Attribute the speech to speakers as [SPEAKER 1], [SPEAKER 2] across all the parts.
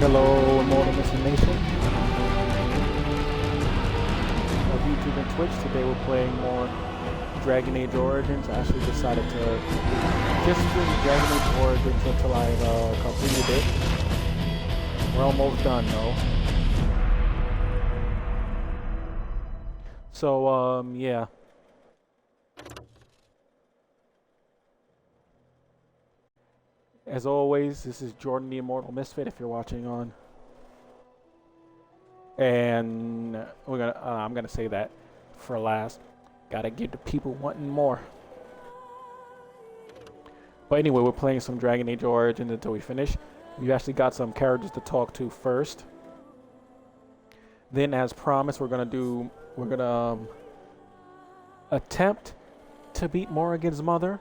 [SPEAKER 1] Hello, Immortal Missing Nation of YouTube and Twitch. Today we're playing more Dragon Age Origins. I actually decided to just do Dragon Age Origins until I've completed it. We're almost done though. So, yeah. As always, this is Jordan the Immortal Misfit if you're watching on. And I'm gonna say that for last. Gotta give the people wanting more. But anyway, we're playing some Dragon Age Origins until we finish. We've actually got some characters to talk to first. Then, as promised, we're gonna attempt to beat Morrigan's mother.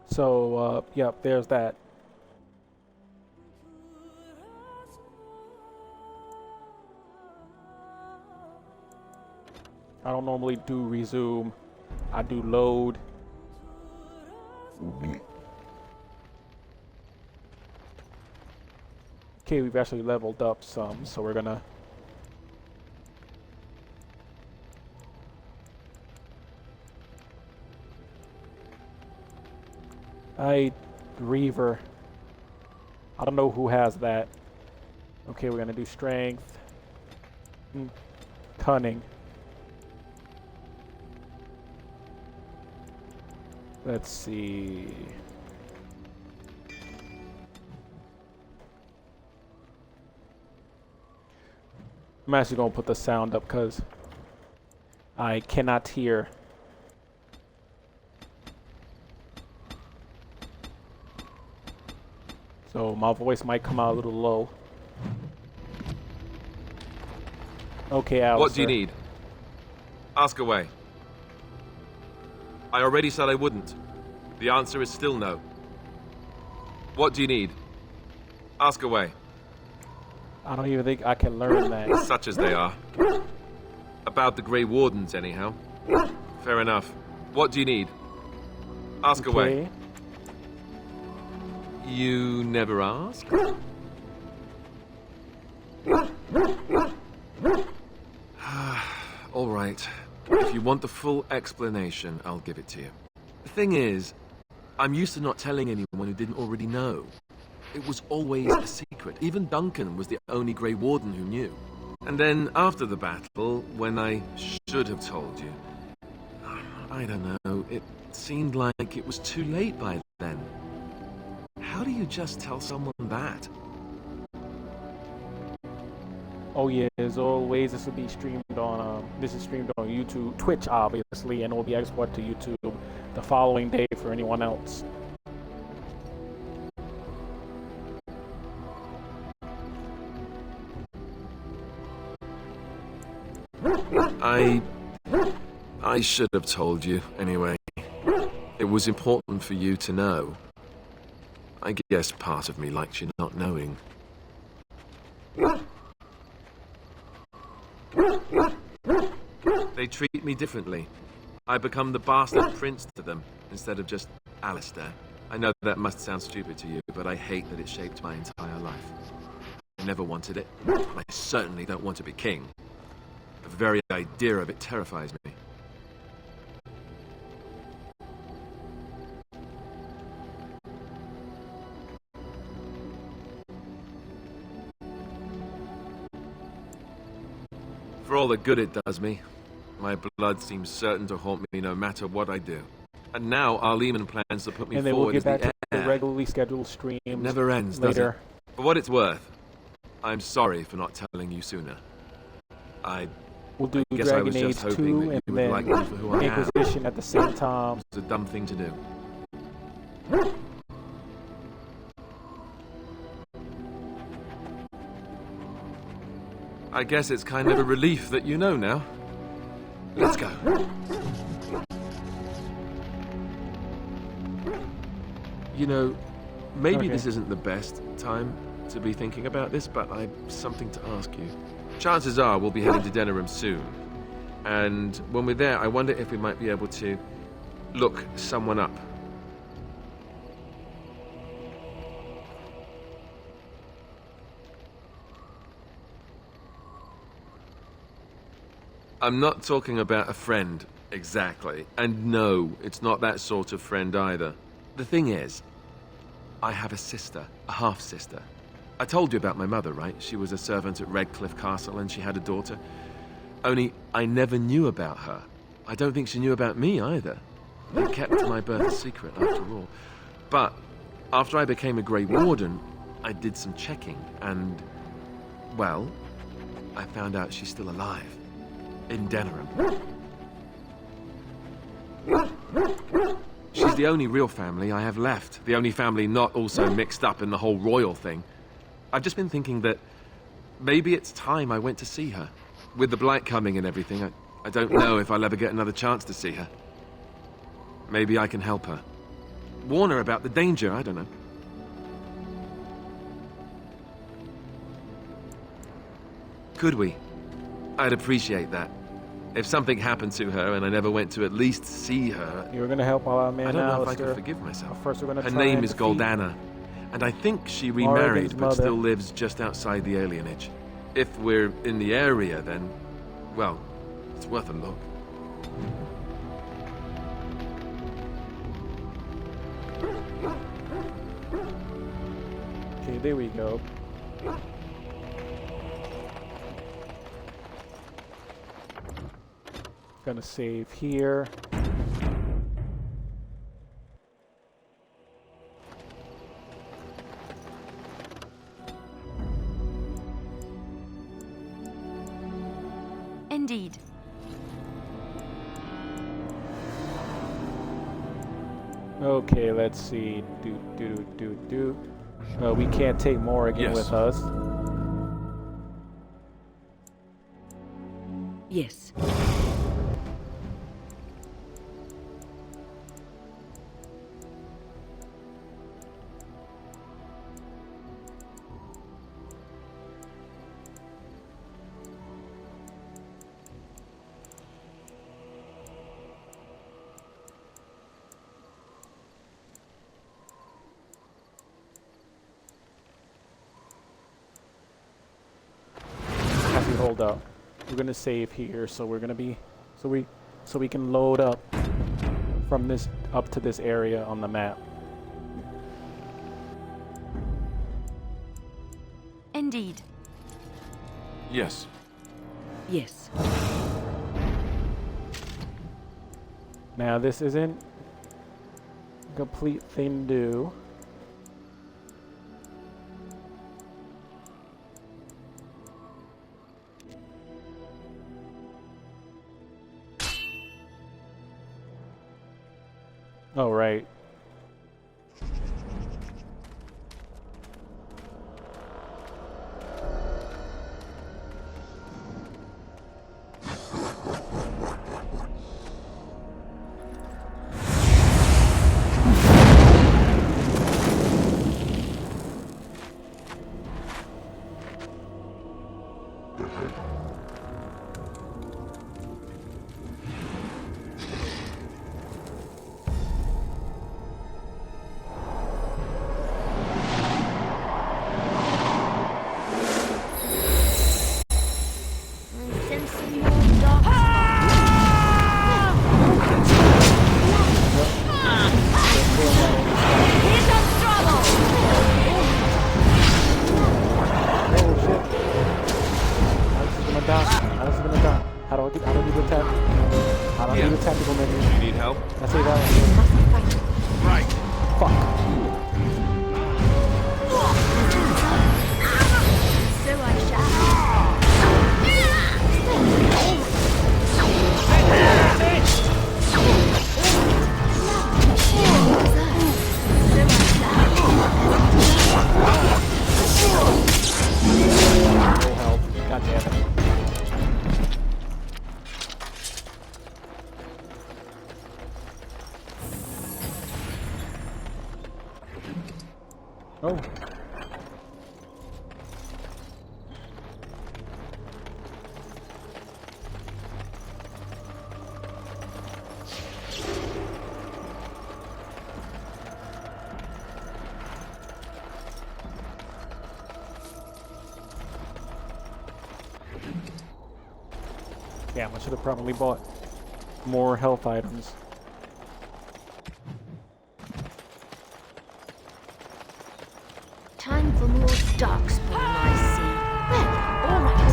[SPEAKER 1] So, yep, there's that. I don't normally do resume. I do load. Okay, we've actually leveled up some, so we're gonna... Reaver. I don't know who has that. Okay, we're gonna do strength. Cunning. Let's see. I'm actually gonna put the sound up because I cannot hear. So my voice might come out a little low. Okay, Alistair.
[SPEAKER 2] What do you need? Ask away. I already said I wouldn't. The answer is still no. What do you need? Ask away.
[SPEAKER 1] I don't even think I can learn that.
[SPEAKER 2] Such as they are. About the Grey Wardens, anyhow. Fair enough. What do you need? Ask away. You never ask? All right. If you want the full explanation, I'll give it to you. The thing is, I'm used to not telling anyone who didn't already know. It was always a secret. Even Duncan was the only Grey Warden who knew. And then after the battle, when I should have told you, I don't know, it seemed like it was too late by then. How do you just tell someone that?
[SPEAKER 1] Oh yeah, as always, this will be streamed on. This is streamed on YouTube, Twitch, obviously, and it will be exported to YouTube the following day for anyone else.
[SPEAKER 2] I should have told you anyway. It was important for you to know. I guess part of me likes you not knowing. They treat me differently. I become the bastard prince to them, instead of just Alistair. I know that must sound stupid to you, but I hate that it shaped my entire life. I never wanted it. I certainly don't want to be king. The very idea of it terrifies me. For all the good it does me, my blood seems certain to haunt me no matter what I do. And now Arleman plans to put me
[SPEAKER 1] and then
[SPEAKER 2] forward
[SPEAKER 1] we'll get
[SPEAKER 2] as
[SPEAKER 1] back
[SPEAKER 2] the
[SPEAKER 1] to
[SPEAKER 2] heir.
[SPEAKER 1] the regularly scheduled streams.
[SPEAKER 2] Never ends,
[SPEAKER 1] later.
[SPEAKER 2] does it? For what it's worth, I'm sorry for not telling you sooner.
[SPEAKER 1] We'll do
[SPEAKER 2] I guess I
[SPEAKER 1] Dragon
[SPEAKER 2] was
[SPEAKER 1] Age
[SPEAKER 2] just hoping
[SPEAKER 1] 2
[SPEAKER 2] that you
[SPEAKER 1] and
[SPEAKER 2] would
[SPEAKER 1] then
[SPEAKER 2] like me for who I am.
[SPEAKER 1] Inquisition at the same time.
[SPEAKER 2] It's a dumb thing to do. I guess it's kind of a relief that you know now. Let's go. You know, maybe this isn't the best time to be thinking about this, but I've something to ask you. Chances are we'll be heading to Denerim soon. And when we're there, I wonder if we might be able to look someone up. I'm not talking about a friend, exactly. And no, it's not that sort of friend either. The thing is, I have a sister, a half-sister. I told you about my mother, right? She was a servant at Redcliffe Castle and she had a daughter. Only, I never knew about her. I don't think she knew about me either. I kept my birth a secret, after all. But, after I became a Grey Warden, I did some checking, and... well, I found out she's still alive. In Denerim. She's the only real family I have left. The only family not also mixed up in the whole royal thing. I've just been thinking that maybe it's time I went to see her. With the Blight coming and everything, I don't know if I'll ever get another chance to see her. Maybe I can help her. Warn her about the danger, I don't know. Could we? I'd appreciate that. If something happened to her and I never went to at least see her...
[SPEAKER 1] You're gonna help our man
[SPEAKER 2] I don't know if I
[SPEAKER 1] Alistair.
[SPEAKER 2] can forgive myself.
[SPEAKER 1] First we're gonna
[SPEAKER 2] Her
[SPEAKER 1] try
[SPEAKER 2] name
[SPEAKER 1] and
[SPEAKER 2] is
[SPEAKER 1] defeat
[SPEAKER 2] Goldana, and I think she
[SPEAKER 1] Morrigan's
[SPEAKER 2] remarried but
[SPEAKER 1] mother.
[SPEAKER 2] still lives just outside the alienage. If we're in the area, then, well, it's worth a look.
[SPEAKER 1] Okay, there we go. Gonna save here.
[SPEAKER 3] Indeed.
[SPEAKER 1] Okay, let's see. We can't take Morrigan
[SPEAKER 2] Yes.
[SPEAKER 1] with us.
[SPEAKER 3] Yes.
[SPEAKER 1] Actually, hold up. We're gonna save here, so we're gonna be, so we can load up from this up to this area on the map.
[SPEAKER 3] Indeed.
[SPEAKER 2] Yes.
[SPEAKER 3] Yes.
[SPEAKER 1] Now this isn't a complete thing to do. Oh, right. Tactical menu.
[SPEAKER 2] You need help?
[SPEAKER 1] I say that one.
[SPEAKER 2] Right.
[SPEAKER 1] Fuck.
[SPEAKER 3] So I shall.
[SPEAKER 1] No help. God damn it. Oh. Damn, I should have probably bought more health items.
[SPEAKER 3] Time for more darkspawn, I see. Well, all right.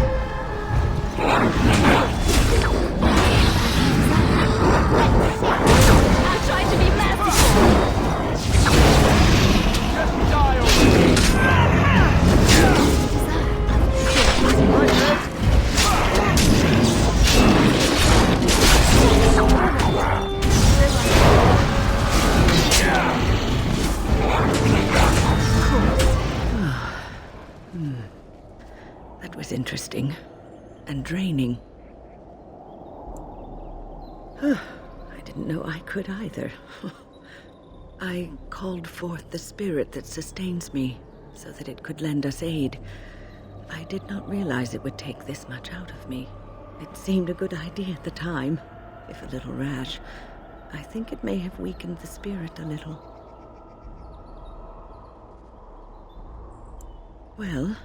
[SPEAKER 3] I'm trying to be merciful.
[SPEAKER 4] Just die already!
[SPEAKER 5] That was interesting and draining. I didn't know I could either. I called forth the spirit that sustains me so that it could lend us aid. I did not realize it would take this much out of me. It seemed a good idea at the time, if a little rash. I think it may have weakened the spirit a little. Well,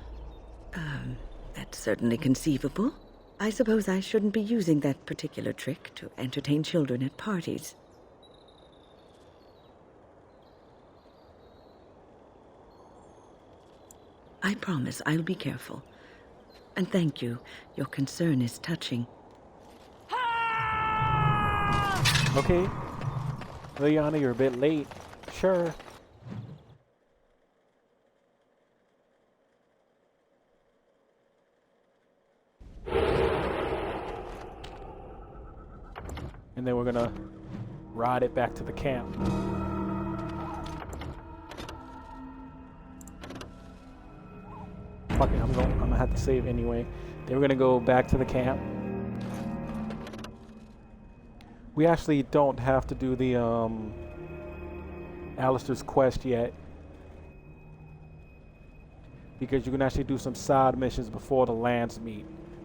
[SPEAKER 5] that's certainly conceivable. I suppose I shouldn't be using that particular trick to entertain children at parties. I promise I'll be careful. And thank you. Your concern is touching.
[SPEAKER 1] Okay. Liliana, you're a bit late. Sure. And then we're gonna ride it back to the camp. Fuck it, I'm gonna have to save anyway. Then we're gonna go back to the camp. We actually don't have to do the Alistair's quest yet, because you can actually do some side missions before the lands meet,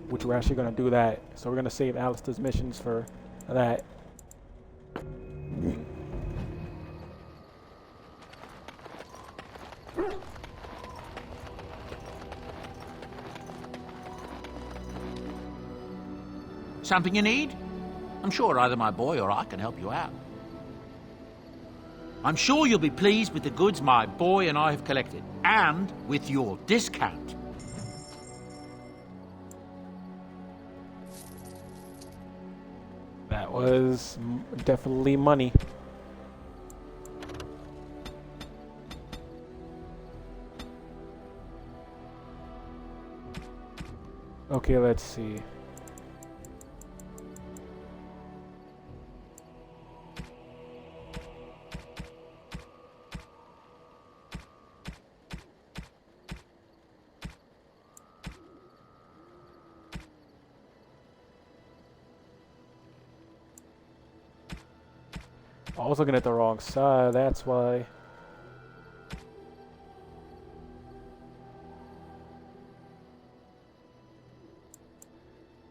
[SPEAKER 1] which we're actually gonna do that. So we're gonna save Alistair's missions for that.
[SPEAKER 4] Something you need? I'm sure either my boy or I can help you out. I'm sure you'll be pleased with the goods my boy and I have collected, and with your discount.
[SPEAKER 1] That was definitely money. Okay, let's see. I was looking at the wrong side, that's why.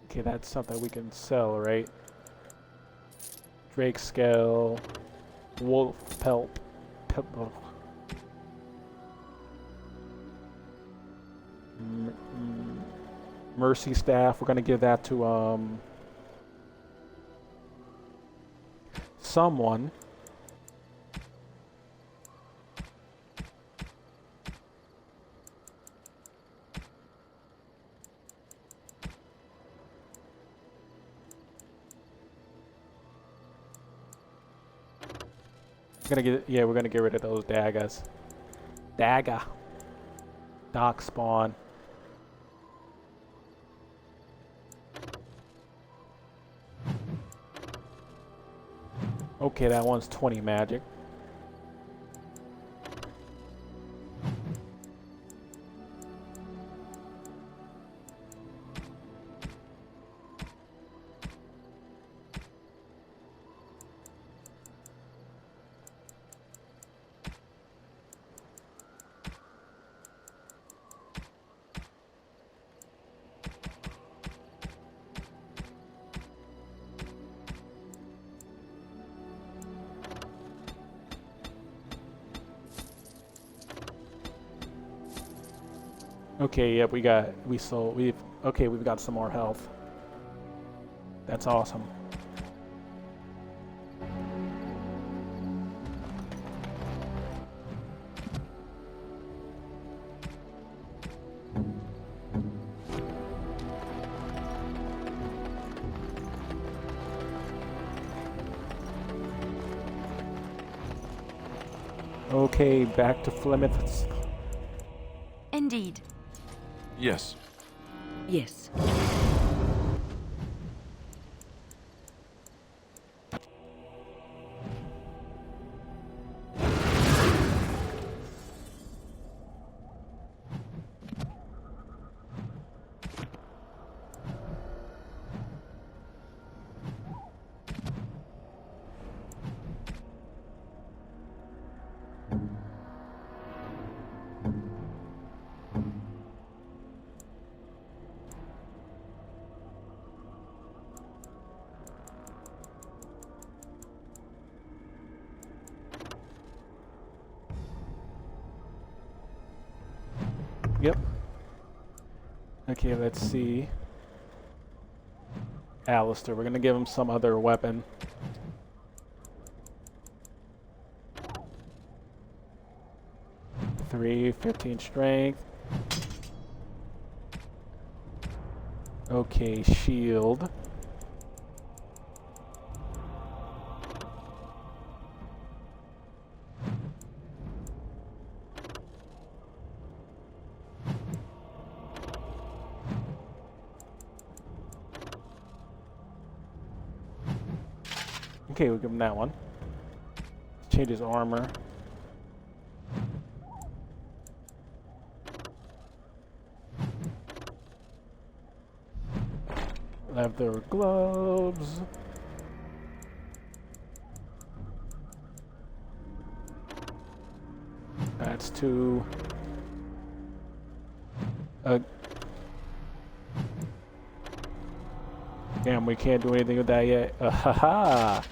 [SPEAKER 1] Okay, that's something we can sell, right? Drake scale, wolf pelt, mercy staff. We're gonna give that to someone. We're gonna get rid of those daggers. Dagger. Dock spawn. Okay, that one's 20 magic. Okay, yep, we've got some more health. That's awesome. Okay, back to Flemeth.
[SPEAKER 3] Indeed.
[SPEAKER 2] Yes.
[SPEAKER 5] Yes.
[SPEAKER 1] Yep. Okay, let's see. Alistair, we're gonna give him some other weapon. Three, 15 strength. Okay, shield. Okay, we'll give him that one. Change his armor. Leather gloves. That's two. Damn, we can't do anything with that yet. Ha.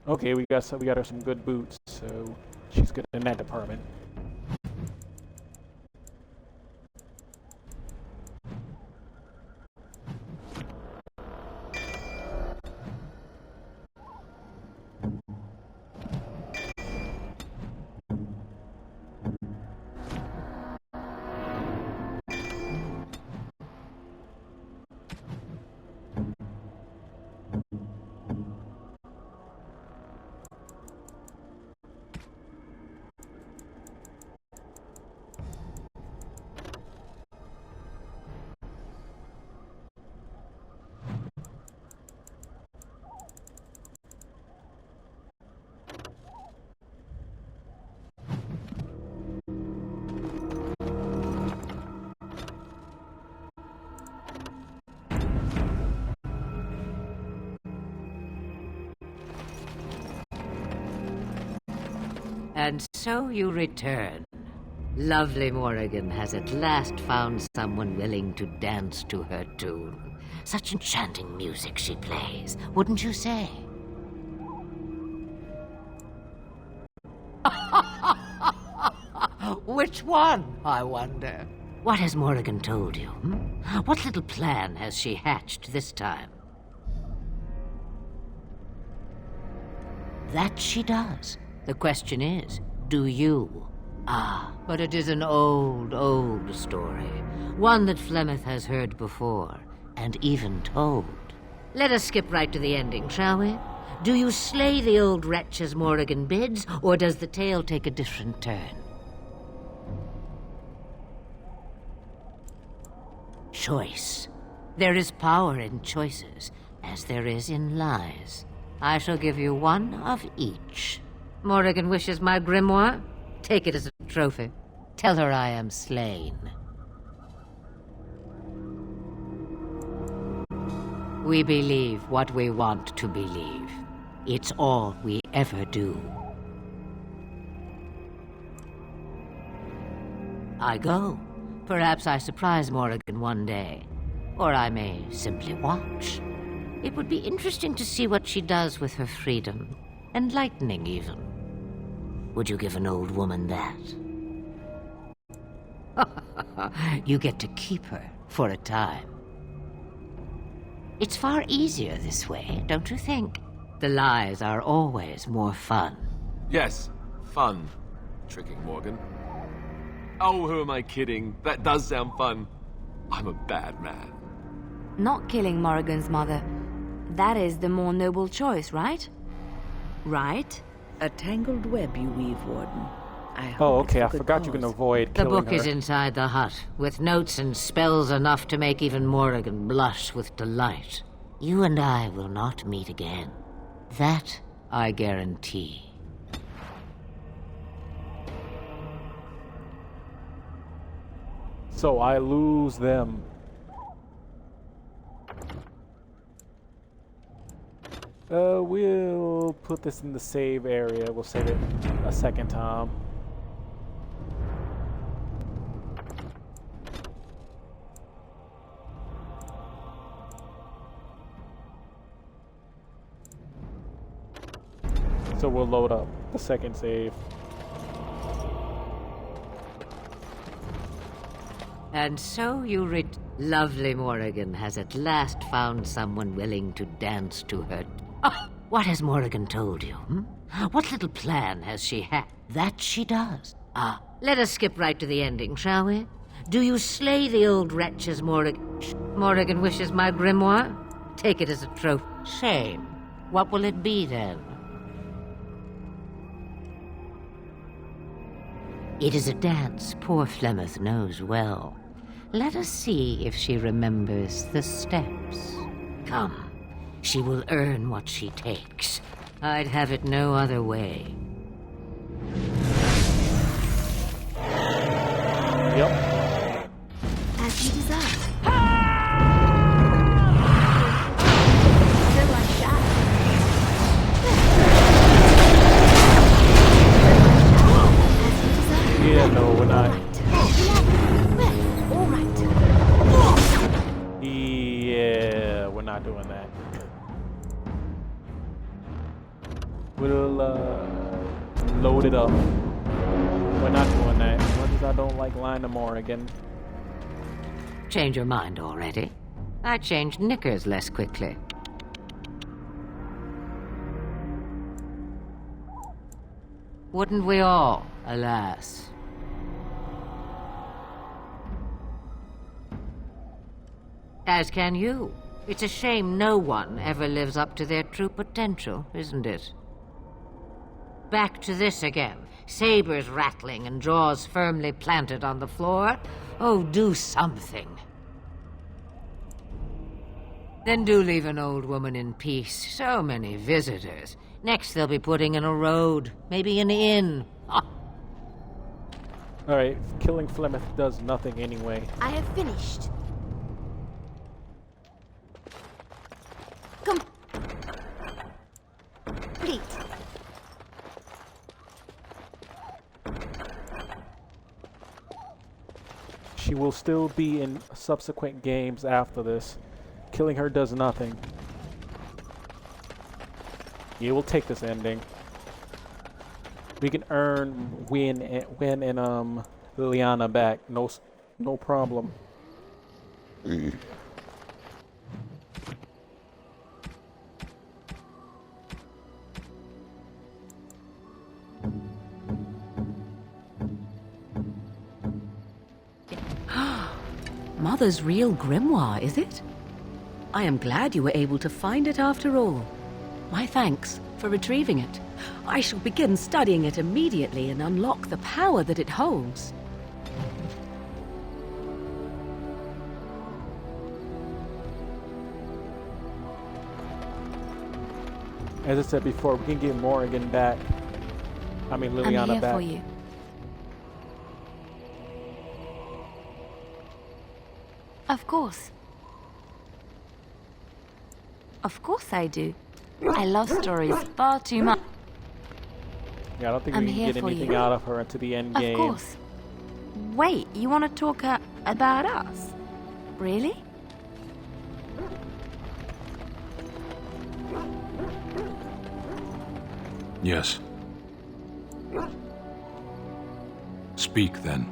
[SPEAKER 1] Okay, we got her some good boots, so she's good in that department.
[SPEAKER 6] And so you return. Lovely Morrigan has at last found someone willing to dance to her tune. Such enchanting music she plays, wouldn't you say? Which one, I wonder? What has Morrigan told you? What little plan has she hatched this time? That she does. The question is, do you? Ah, but it is an old, old story. One that Flemeth has heard before, and even told. Let us skip right to the ending, shall we? Do you slay the old wretch as Morrigan bids, or does the tale take a different turn? choice. There is power in choices, as there is in lies. I shall give you one of each. Morrigan wishes my grimoire? Take it as a trophy. Tell her I am slain. We believe what we want to believe. It's all we ever do. I go. Perhaps I surprise Morrigan one day. Or I may simply watch. It would be interesting to see what she does with her freedom. Enlightening, even. Would you give an old woman that? You get to keep her for a time. It's far easier this way, don't you think? The lies are always more fun.
[SPEAKER 2] Yes, fun. Tricking Morgan. Oh, who am I kidding? That does sound fun. I'm a bad man.
[SPEAKER 7] Not killing Morrigan's mother. That is the more noble choice, right? Right?
[SPEAKER 5] A tangled web you weave, Warden.
[SPEAKER 1] Oh, okay, I forgot you can avoid
[SPEAKER 6] The
[SPEAKER 1] killing
[SPEAKER 6] book is inside the hut, with notes and spells enough to make even Morrigan blush with delight. You and I will not meet again. That I guarantee.
[SPEAKER 1] So I lose them. We'll put this in the save area. We'll save it a second time. So we'll load up the second save.
[SPEAKER 6] And so you Lovely Morrigan has at last found someone willing to dance to her. Oh, what has Morrigan told you? What little plan has she had? That she does. Let us skip right to the ending, shall we? Do you slay the old wretch as Morrigan wishes my grimoire? Take it as a trophy. Shame. What will it be then? It is a dance poor Flemeth knows well. Let us see if she remembers the steps. Come, she will earn what she takes. I'd have it no other way.
[SPEAKER 1] Yep.
[SPEAKER 7] As you desire. So I shall. As you desire.
[SPEAKER 1] Yeah, no, we're not.
[SPEAKER 7] Well, all right.
[SPEAKER 1] Yeah, we're not doing that. We'll load it up. We're not doing that. As much as I don't like Lina Morrigan.
[SPEAKER 6] Change your mind already? I changed knickers less quickly. Wouldn't we all, alas? As can you. It's a shame no one ever lives up to their true potential, isn't it? Back to this again. Sabers rattling and jaws firmly planted on the floor. Oh, do something. Then do leave an old woman in peace. So many visitors. Next they'll be putting in a road, maybe an inn.
[SPEAKER 1] Alright, killing Flemeth does nothing anyway.
[SPEAKER 7] I have finished. Complete.
[SPEAKER 1] She will still be in subsequent games after this. Killing her does nothing. Yeah, we'll take this ending. We can earn Win and Liliana back. No problem.
[SPEAKER 8] Mother's real grimoire, is it? I am glad you were able to find it after all. My thanks for retrieving it. I shall begin studying it immediately and unlock the power that it holds.
[SPEAKER 1] As I said before, we can get Morrigan back. I mean,
[SPEAKER 7] I'm
[SPEAKER 1] Liliana
[SPEAKER 7] here
[SPEAKER 1] back.
[SPEAKER 7] for you. Of course. Of course I do. I love stories far too much.
[SPEAKER 1] Yeah, I don't think
[SPEAKER 7] I'm
[SPEAKER 1] we can
[SPEAKER 7] here
[SPEAKER 1] get
[SPEAKER 7] for
[SPEAKER 1] anything
[SPEAKER 7] you.
[SPEAKER 1] out of her until the end game.
[SPEAKER 7] Of course. Wait, you want to talk about us? Really?
[SPEAKER 9] Yes. Speak, then.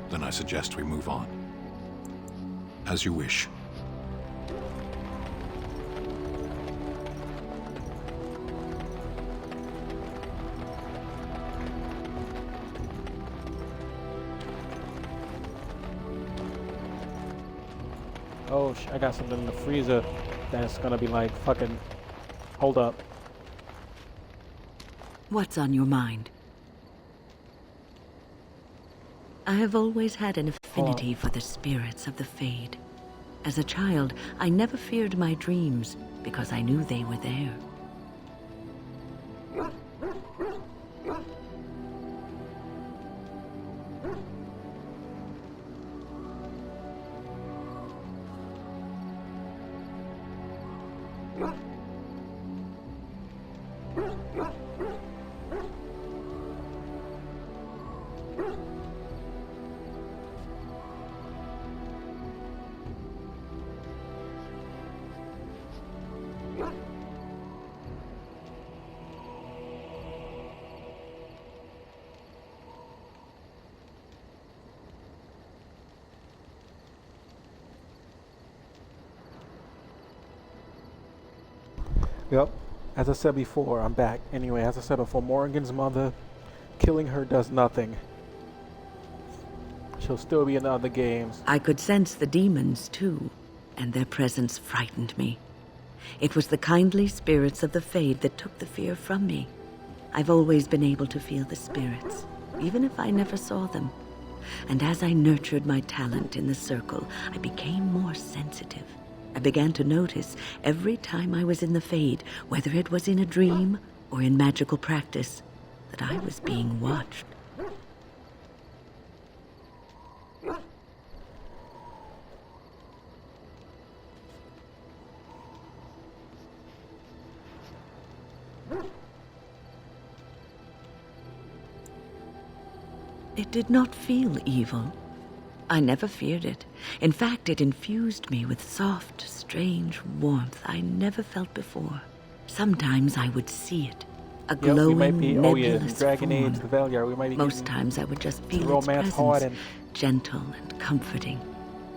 [SPEAKER 9] Then I suggest we move on. As you wish.
[SPEAKER 1] Oh, I got something in the freezer that's gonna be like fucking. Hold up.
[SPEAKER 5] What's on your mind? I have always had an affinity for the spirits of the Fade. As a child, I never feared my dreams because I knew they were there.
[SPEAKER 1] Yep. As I said before, I'm back. Anyway, as I said before, Morrigan's mother, killing her does nothing. She'll still be in the other games.
[SPEAKER 5] I could sense the demons, too, and their presence frightened me. It was the kindly spirits of the Fade that took the fear from me. I've always been able to feel the spirits, even if I never saw them. And as I nurtured my talent in the circle, I became more sensitive. I began to notice every time I was in the Fade, whether it was in a dream or in magical practice, that I was being watched. It did not feel evil. I never feared it. In fact, it infused me with soft, strange warmth I never felt before. Sometimes I would see it, a glowing,
[SPEAKER 1] we might be,
[SPEAKER 5] nebulous
[SPEAKER 1] Dragon
[SPEAKER 5] form.
[SPEAKER 1] Age, the Velia, we might be
[SPEAKER 5] Most
[SPEAKER 1] getting
[SPEAKER 5] times I would just feel its
[SPEAKER 1] romance
[SPEAKER 5] presence,
[SPEAKER 1] hard and
[SPEAKER 5] gentle and comforting,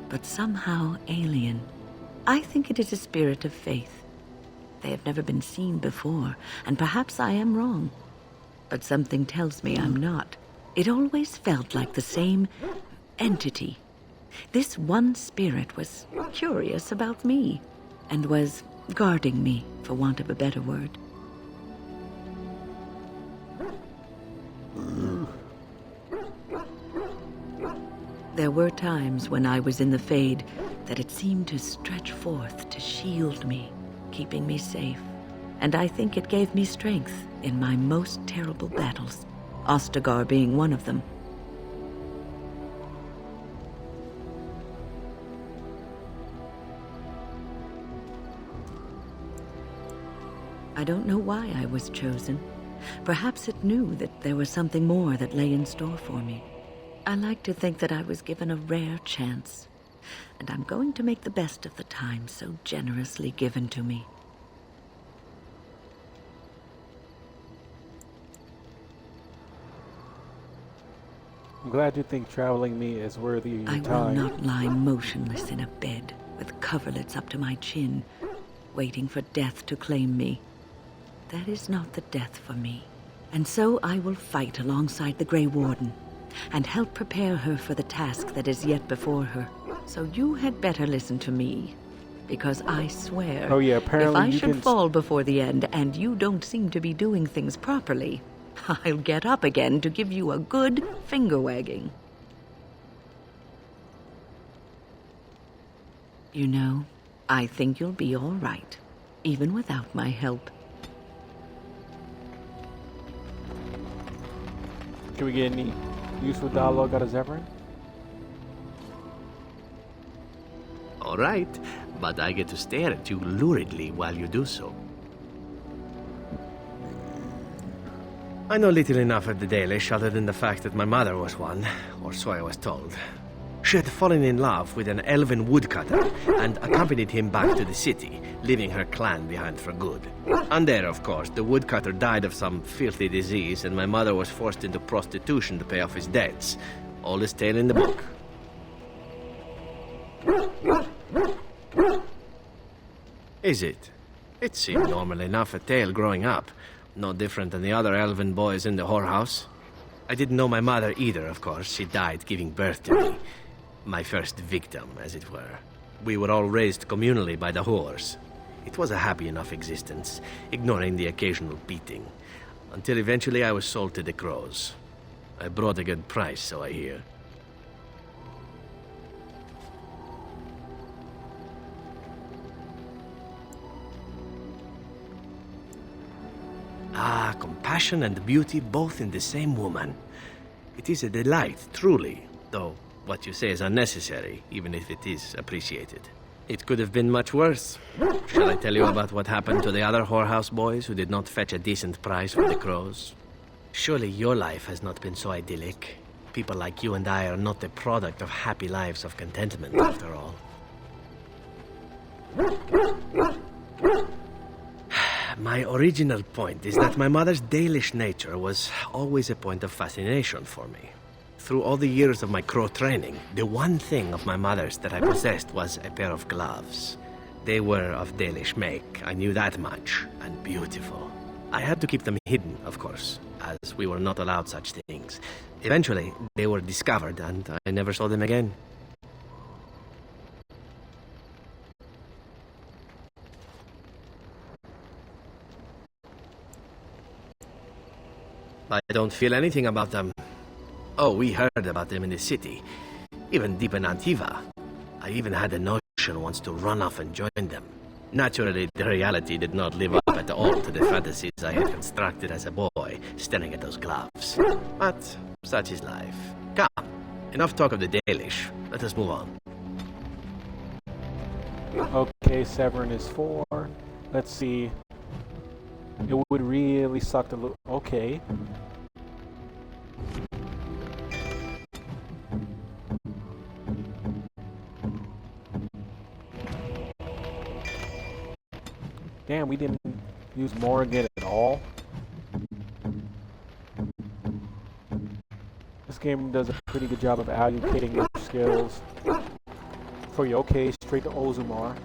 [SPEAKER 5] but somehow alien. I think it is a spirit of faith. They have never been seen before, and perhaps I am wrong. But something tells me I'm not. It always felt like the same entity. This one spirit was curious about me, and was guarding me, for want of a better word. There were times when I was in the Fade that it seemed to stretch forth to shield me, keeping me safe. And I think it gave me strength in my most terrible battles, Ostagar being one of them. I don't know why I was chosen. Perhaps it knew that there was something more that lay in store for me. I like to think that I was given a rare chance, and I'm going to make the best of the time so generously given to me.
[SPEAKER 1] I'm glad you think traveling me is worthy of your
[SPEAKER 5] I
[SPEAKER 1] time.
[SPEAKER 5] will not lie motionless in a bed with coverlets up to my chin, waiting for death to claim me. That is not the death for me. And so I will fight alongside the Grey Warden and help prepare her for the task that is yet before her. So you had better listen to me, because I swear,
[SPEAKER 1] Oh yeah, apparently
[SPEAKER 5] if I
[SPEAKER 1] you
[SPEAKER 5] should
[SPEAKER 1] can
[SPEAKER 5] fall before the end and you don't seem to be doing things properly, I'll get up again to give you a good finger wagging. You know, I think you'll be all right, even without my help.
[SPEAKER 1] Can we get any useful dialogue out of Zevran?
[SPEAKER 10] All right, but I get to stare at you luridly while you do so. I know little enough of the Dalish other than the fact that my mother was one, or so I was told. She had fallen in love with an elven woodcutter and accompanied him back to the city, leaving her clan behind for good. And there, of course, the woodcutter died of some filthy disease and my mother was forced into prostitution to pay off his debts. Oldest tale in the book. Is it? It seemed normal enough a tale growing up. No different than the other elven boys in the whorehouse. I didn't know my mother either, of course. She died giving birth to me. My first victim, as it were. We were all raised communally by the whores. It was a happy enough existence, ignoring the occasional beating. Until eventually I was sold to the crows. I brought a good price, so I hear. Ah, compassion and beauty both in the same woman. It is a delight, truly, though what you say is unnecessary, even if it is appreciated. It could have been much worse. Shall I tell you about what happened to the other whorehouse boys who did not fetch a decent price for the crows? Surely your life has not been so idyllic. People like you and I are not the product of happy lives of contentment, after all. My original point is that my mother's Dalish nature was always a point of fascination for me. Through all the years of my crow training, the one thing of my mother's that I possessed was a pair of gloves. They were of Dalish make, I knew that much, and beautiful. I had to keep them hidden, of course, as we were not allowed such things. Eventually, they were discovered, and I never saw them again. I don't feel anything about them. Oh, we heard about them in the city, even deep in Antiva. I even had a notion once to run off and join them. Naturally, the reality did not live up at all to the fantasies I had constructed as a boy, staring at those gloves. But such is life. Come, enough talk of the Dalish. Let us move on.
[SPEAKER 1] Okay, Severin is 4. Let's see. It would really suck to look. Okay. Damn, we didn't use Morrigan at all. This game does a pretty good job of allocating your skills. For you, okay, straight to Ozumar.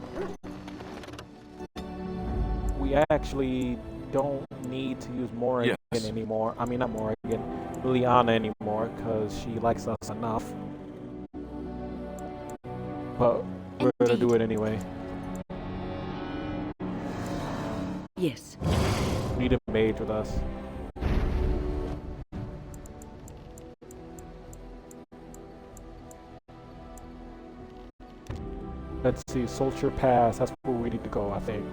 [SPEAKER 1] We actually don't need to use Morrigan anymore. I mean, not Morrigan, Liliana anymore, because she likes us enough. But we're gonna do it anyway.
[SPEAKER 5] Yes.
[SPEAKER 1] We need a mage with us. Let's see, Soldier Pass, that's where we need to go, I think.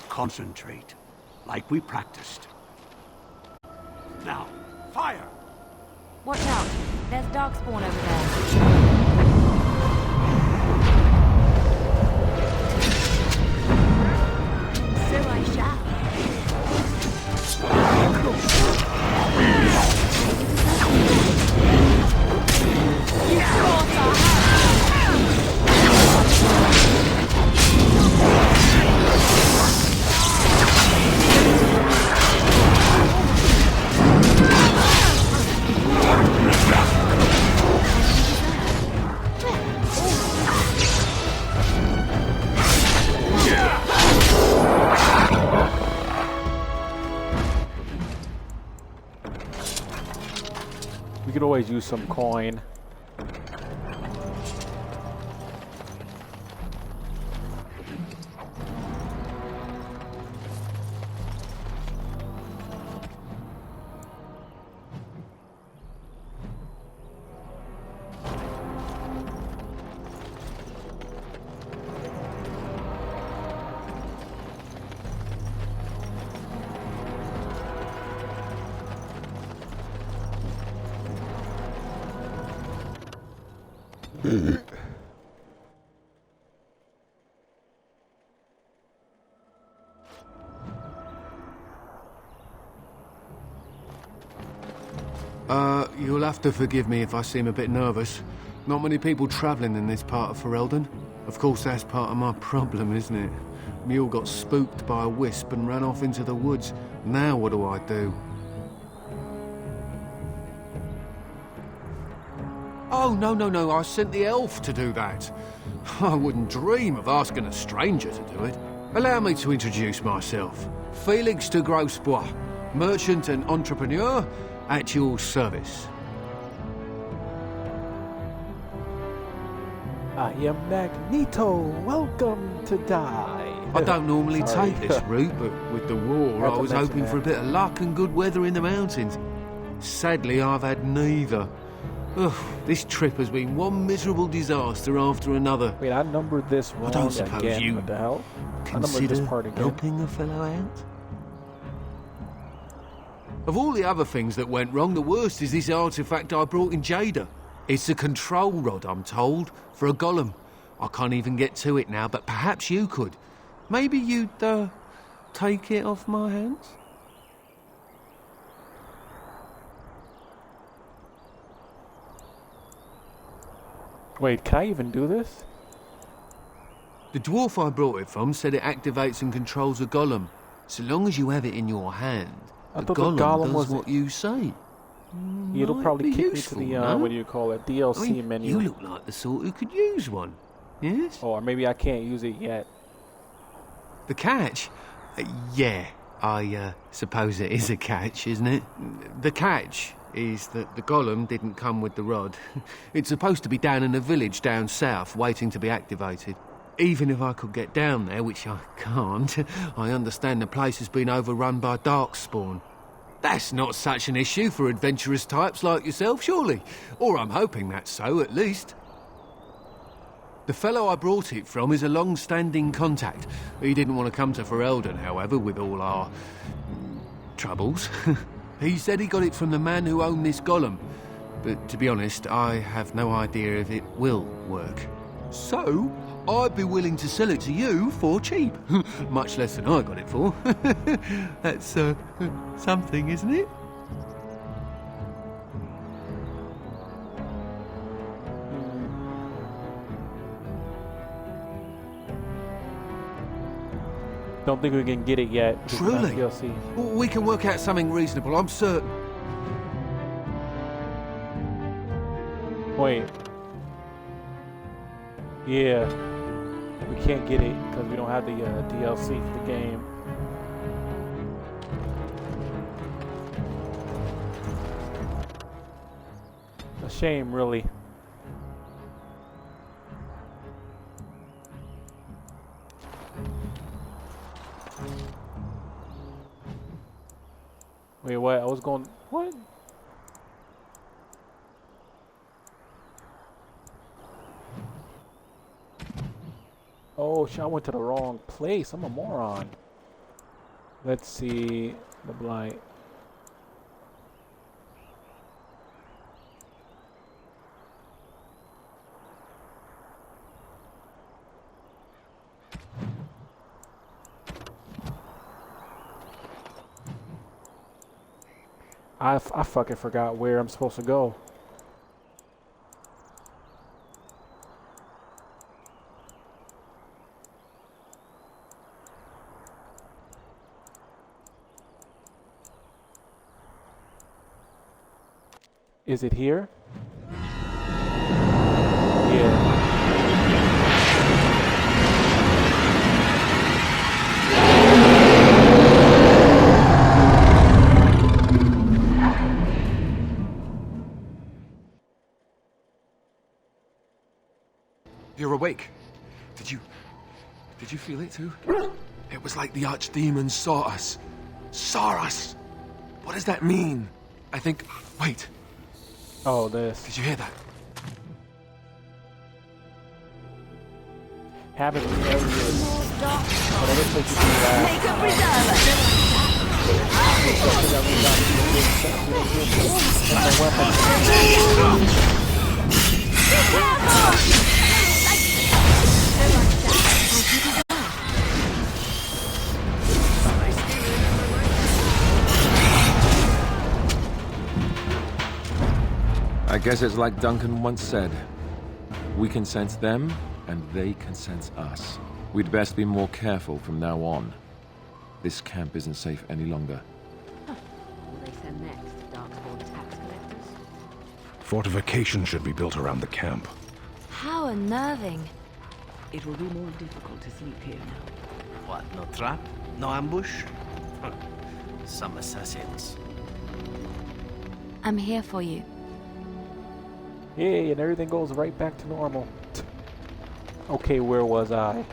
[SPEAKER 11] Concentrate, like we practiced. Now, fire!
[SPEAKER 7] Watch out. There's Darkspawn over there. So I shall.
[SPEAKER 1] We could always use some coin.
[SPEAKER 12] You'll have to forgive me if I seem a bit nervous. Not many people travelling in this part of Ferelden. Of course, that's part of my problem, isn't it? Mule got spooked by a wisp and ran off into the woods. Now what do I do? Oh, no, I sent the elf to do that. I wouldn't dream of asking a stranger to do it. Allow me to introduce myself. Felix de Grosbois, merchant and entrepreneur at your service.
[SPEAKER 1] I am Magneto. Welcome to die.
[SPEAKER 12] I don't normally
[SPEAKER 1] Sorry.
[SPEAKER 12] take this route, but with the war, I was hoping for a bit of luck and good weather in the mountains. Sadly, I've had neither. Ugh, this trip has been one miserable disaster after another.
[SPEAKER 1] Wait, I numbered this wrong.
[SPEAKER 12] I don't suppose
[SPEAKER 1] again.
[SPEAKER 12] you
[SPEAKER 1] What the hell? I numbered
[SPEAKER 12] consider
[SPEAKER 1] this part again.
[SPEAKER 12] helping a fellow out? Of all the other things that went wrong, the worst is this artifact I brought in Jada. It's a control rod, I'm told, for a golem. I can't even get to it now, but perhaps you could. Maybe you'd, take it off my hands?
[SPEAKER 1] Wait, can I even do this?
[SPEAKER 12] The dwarf I brought it from said it activates and controls a golem. So long as you have it in your hand,
[SPEAKER 1] I
[SPEAKER 12] the
[SPEAKER 1] thought
[SPEAKER 12] golem,
[SPEAKER 1] the golem
[SPEAKER 12] does
[SPEAKER 1] was
[SPEAKER 12] what you say.
[SPEAKER 1] It'll
[SPEAKER 12] Might
[SPEAKER 1] probably
[SPEAKER 12] be
[SPEAKER 1] kick
[SPEAKER 12] useful,
[SPEAKER 1] me to the,
[SPEAKER 12] no?
[SPEAKER 1] what do you call it, DLC
[SPEAKER 12] I mean,
[SPEAKER 1] menu.
[SPEAKER 12] you look like the sort who could use one. Yes?
[SPEAKER 1] Or maybe I can't use it yet.
[SPEAKER 12] The catch? Yeah, I suppose it is a catch, isn't it? The catch is that the golem didn't come with the rod. It's supposed to be down in a village down south, waiting to be activated. Even if I could get down there, which I can't, I understand the place has been overrun by darkspawn. That's not such an issue for adventurous types like yourself, surely? Or I'm hoping that's so, at least. The fellow I brought it from is a long-standing contact. He didn't want to come to Ferelden, however, with all our troubles. He said he got it from the man who owned this golem. But to be honest, I have no idea if it will work. So, I'd be willing to sell it to you for cheap. Much less than I got it for. That's, something, isn't it?
[SPEAKER 1] Don't think we can get it yet. It's not
[SPEAKER 12] Truly?
[SPEAKER 1] DLC.
[SPEAKER 12] We can work out something reasonable, I'm certain.
[SPEAKER 1] Wait. Yeah. We can't get it because we don't have the DLC for the game. A shame, really. Wait, what? I was going... What? Oh, shit, I went to the wrong place. I'm a moron. Let's see... The blight. I fucking forgot where I'm supposed to go. Is it here? Yeah.
[SPEAKER 2] You're awake. Did you feel it too? It was like the archdemon saw us. Saw us! What does that mean? I think... Wait.
[SPEAKER 1] Oh, this.
[SPEAKER 2] Did you hear that?
[SPEAKER 1] Happens in every whatever place you do that.
[SPEAKER 3] Make a preserver!
[SPEAKER 2] I guess it's like Duncan once said. We can sense them, and they can sense us. We'd best be more careful from now on. This camp isn't safe any longer.
[SPEAKER 6] Will they send next? Darkspawn tax collectors?
[SPEAKER 9] Fortifications should be built around the camp.
[SPEAKER 7] How unnerving.
[SPEAKER 5] It will be more difficult to sleep here now.
[SPEAKER 10] What, no trap? No ambush? Some assassins.
[SPEAKER 7] I'm here for you.
[SPEAKER 1] Yay, and everything goes right back to normal. Okay, where was I?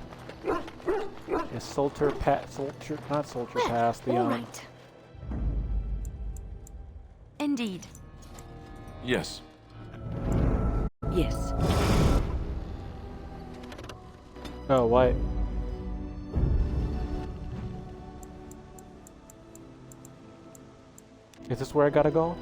[SPEAKER 1] Is Soldier Pass, the
[SPEAKER 7] All right. Indeed.
[SPEAKER 2] Yes.
[SPEAKER 5] Yes.
[SPEAKER 1] Oh, what? Is this where I gotta go?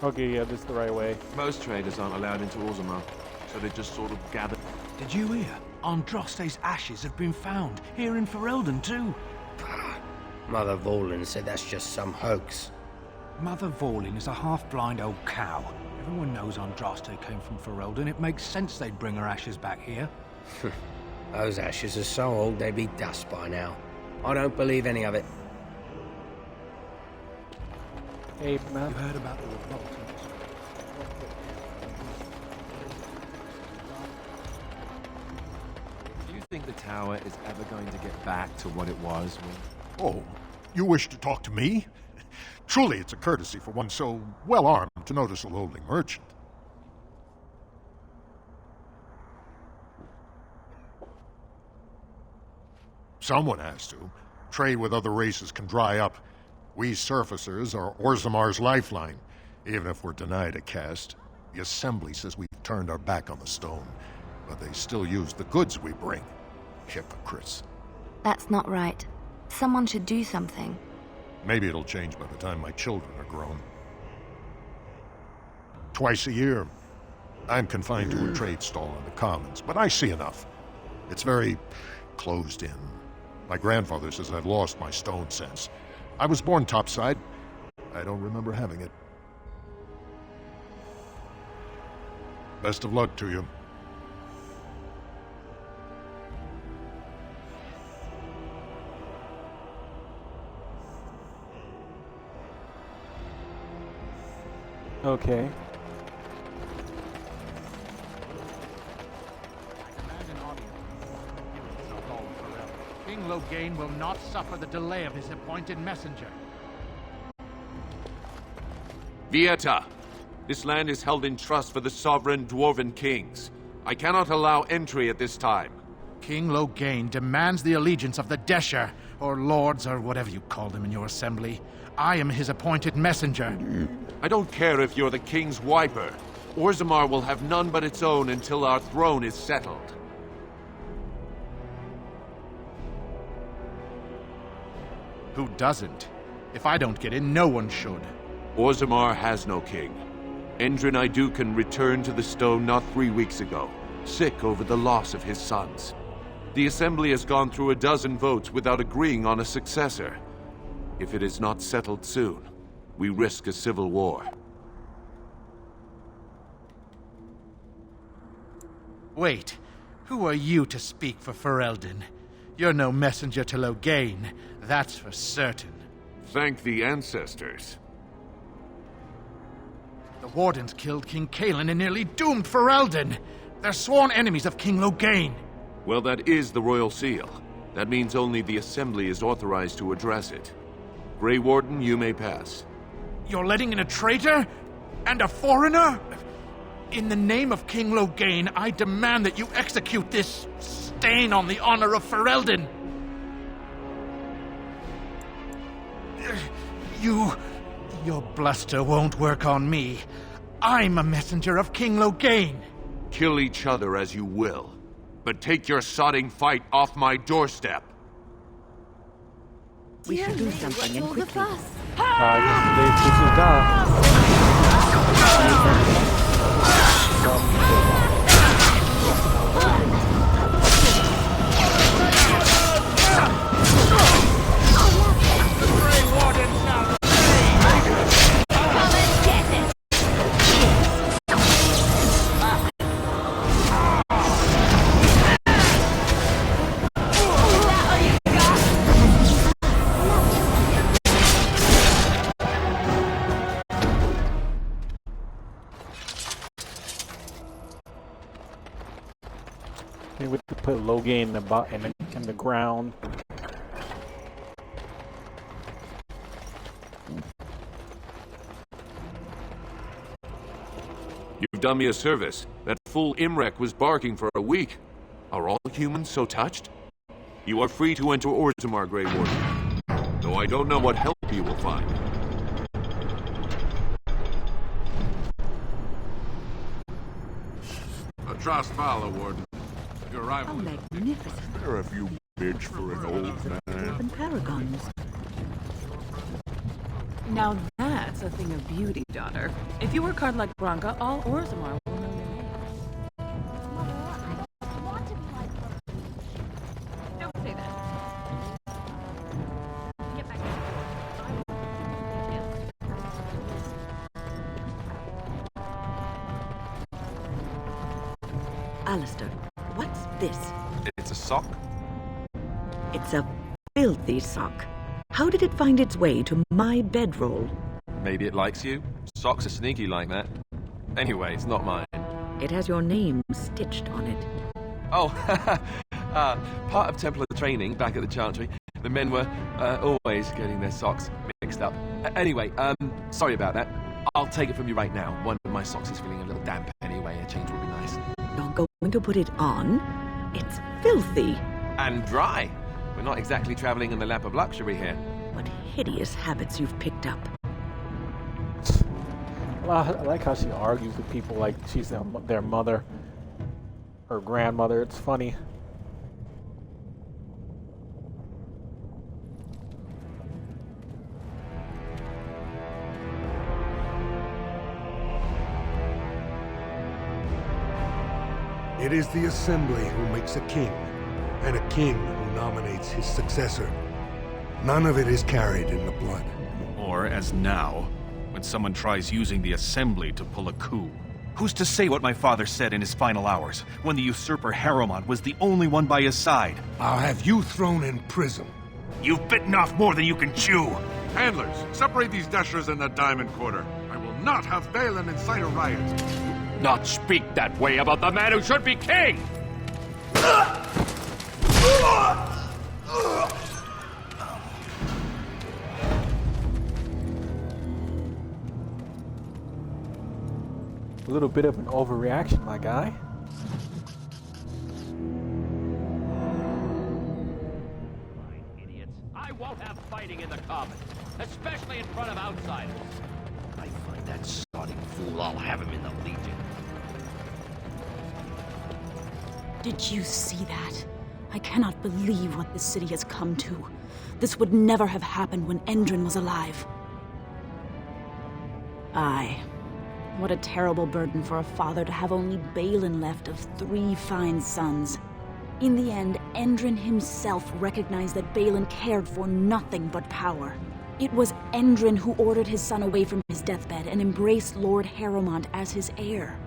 [SPEAKER 1] Okay, yeah, this is the right way.
[SPEAKER 2] Most traders aren't allowed into Orzammar, so they just sort of gather.
[SPEAKER 11] Did you hear? Andraste's ashes have been found, here in Ferelden too.
[SPEAKER 10] Mother Volin said that's just some hoax.
[SPEAKER 11] Mother Volin is a half-blind old cow. Everyone knows Andraste came from Ferelden. It makes sense they'd bring her ashes back here.
[SPEAKER 10] Those ashes are so old they'd be dust by now. I don't believe any of it.
[SPEAKER 1] Hey, man.
[SPEAKER 11] You heard about the revolt?
[SPEAKER 2] Do you think the tower is ever going to get back to what it was?
[SPEAKER 13] Oh, you wish to talk to me? Truly, it's a courtesy for one so well-armed to notice a lowly merchant. Someone has to. Trade with other races can dry up. We surfacers are Orzammar's lifeline. Even if we're denied a caste, the Assembly says we've turned our back on the stone, but they still use the goods we bring. Hypocrites.
[SPEAKER 7] That's not right. Someone should do something.
[SPEAKER 13] Maybe it'll change by the time my children are grown. Twice a year, I'm confined to a trade stall in the Commons, but I see enough. It's very closed in. My grandfather says I've lost my stone sense. I was born topside. I don't remember having it. Best of luck to you.
[SPEAKER 1] Okay.
[SPEAKER 4] King Loghain will not suffer the delay of his appointed messenger.
[SPEAKER 14] Vieta, this land is held in trust for the sovereign dwarven kings. I cannot allow entry at this time.
[SPEAKER 4] King Loghain demands the allegiance of the Desher, or lords, or whatever you call them in your assembly. I am his appointed messenger.
[SPEAKER 14] I don't care if you're the king's wiper. Orzammar will have none but its own until our throne is settled.
[SPEAKER 4] Who doesn't? If I don't get in, no one should.
[SPEAKER 14] Orzammar has no king. Endrin Idukan returned to the stone not 3 weeks ago, sick over the loss of his sons. The Assembly has gone through a dozen votes without agreeing on a successor. If it is not settled soon, we risk a civil war.
[SPEAKER 4] Wait, who are you to speak for Ferelden? You're no messenger to Loghain, that's for certain.
[SPEAKER 14] Thank the ancestors.
[SPEAKER 4] The Wardens killed King Cailan and nearly doomed Ferelden. They're sworn enemies of King Loghain.
[SPEAKER 14] Well, that is the Royal Seal. That means only the Assembly is authorized to address it. Grey Warden, you may pass.
[SPEAKER 4] You're letting in a traitor? And a foreigner? In the name of King Loghain, I demand that you execute this stain on the honor of Ferelden. Your bluster won't work on me. I'm a messenger of King Loghain.
[SPEAKER 14] Kill each other as you will, but take your sodding fight off my doorstep.
[SPEAKER 5] We should do something and quickly.
[SPEAKER 1] This is done. Maybe we could put Loghain in the ground.
[SPEAKER 14] You've done me a service. That fool Imrek was barking for a week. Are all humans so touched? You are free to enter Orzammar, Grey Warden. Though I don't know what help you will find.
[SPEAKER 15] Atrast Vala, Warden. Your arrival.
[SPEAKER 5] Magnificent.
[SPEAKER 15] There are a few bitch for an old man.
[SPEAKER 5] And paragons.
[SPEAKER 16] Now that's a thing of beauty, daughter. If you work hard like Branka, all Orzammar will know your name. Don't say that. Get back
[SPEAKER 5] Alistair, what's this?
[SPEAKER 2] It's a sock?
[SPEAKER 5] It's a filthy sock. How did it find its way to my bedroll?
[SPEAKER 2] Maybe it likes you. Socks are sneaky like that. Anyway, it's not mine.
[SPEAKER 5] It has your name stitched on it.
[SPEAKER 2] Oh, part of Templar training back at the Chantry. The men were always getting their socks mixed up. Anyway, sorry about that. I'll take it from you right now. One of my socks is feeling a little damp anyway. A change would be nice.
[SPEAKER 5] You're going to put it on? It's filthy.
[SPEAKER 2] And dry. We're not exactly traveling in the lap of luxury here.
[SPEAKER 5] What hideous habits you've picked up.
[SPEAKER 1] Well, I like how she argues with people like she's their mother or grandmother. It's funny.
[SPEAKER 17] It is the Assembly who makes a king, and a king who nominates his successor. None of it is carried in the blood.
[SPEAKER 18] Or, as now, when someone tries using the Assembly to pull a coup. Who's to say what my father said in his final hours, when the usurper Harrowmont was the only one by his side?
[SPEAKER 17] I'll have you thrown in prison.
[SPEAKER 18] You've bitten off more than you can chew!
[SPEAKER 15] Handlers, separate these dashers in the Diamond Quarter. I will not have Balin incite a riot.
[SPEAKER 14] Not speak that way about the man who should be king!
[SPEAKER 1] A little bit of an overreaction, my guy.
[SPEAKER 19] Idiots. I won't have fighting in the Commons, especially in front of outsiders. I find that sodding fool, I'll have him in the Legion.
[SPEAKER 20] Did you see that? I cannot believe what this city has come to. This would never have happened when Endrin was alive. Aye. What a terrible burden for a father to have only Balin left of 3 fine sons. In the end, Endrin himself recognized that Balin cared for nothing but power. It was Endrin who ordered his son away from his deathbed and embraced Lord Harrowmont as his heir.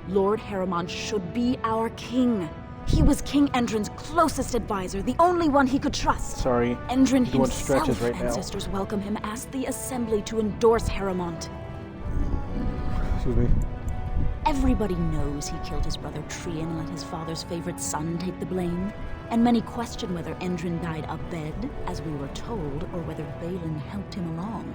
[SPEAKER 20] Lord Harrowmont should be our king. He was King Endrin's closest advisor, the only one he could trust.
[SPEAKER 1] Sorry,
[SPEAKER 20] Endrin
[SPEAKER 1] doing
[SPEAKER 20] himself,
[SPEAKER 1] stretches right now.
[SPEAKER 20] ancestors welcome him, asked the Assembly to endorse Harrowmont.
[SPEAKER 1] Excuse me.
[SPEAKER 20] Everybody knows he killed his brother Trian and let his father's favorite son take the blame. And many question whether Endrin died abed, as we were told, or whether Balin helped him along.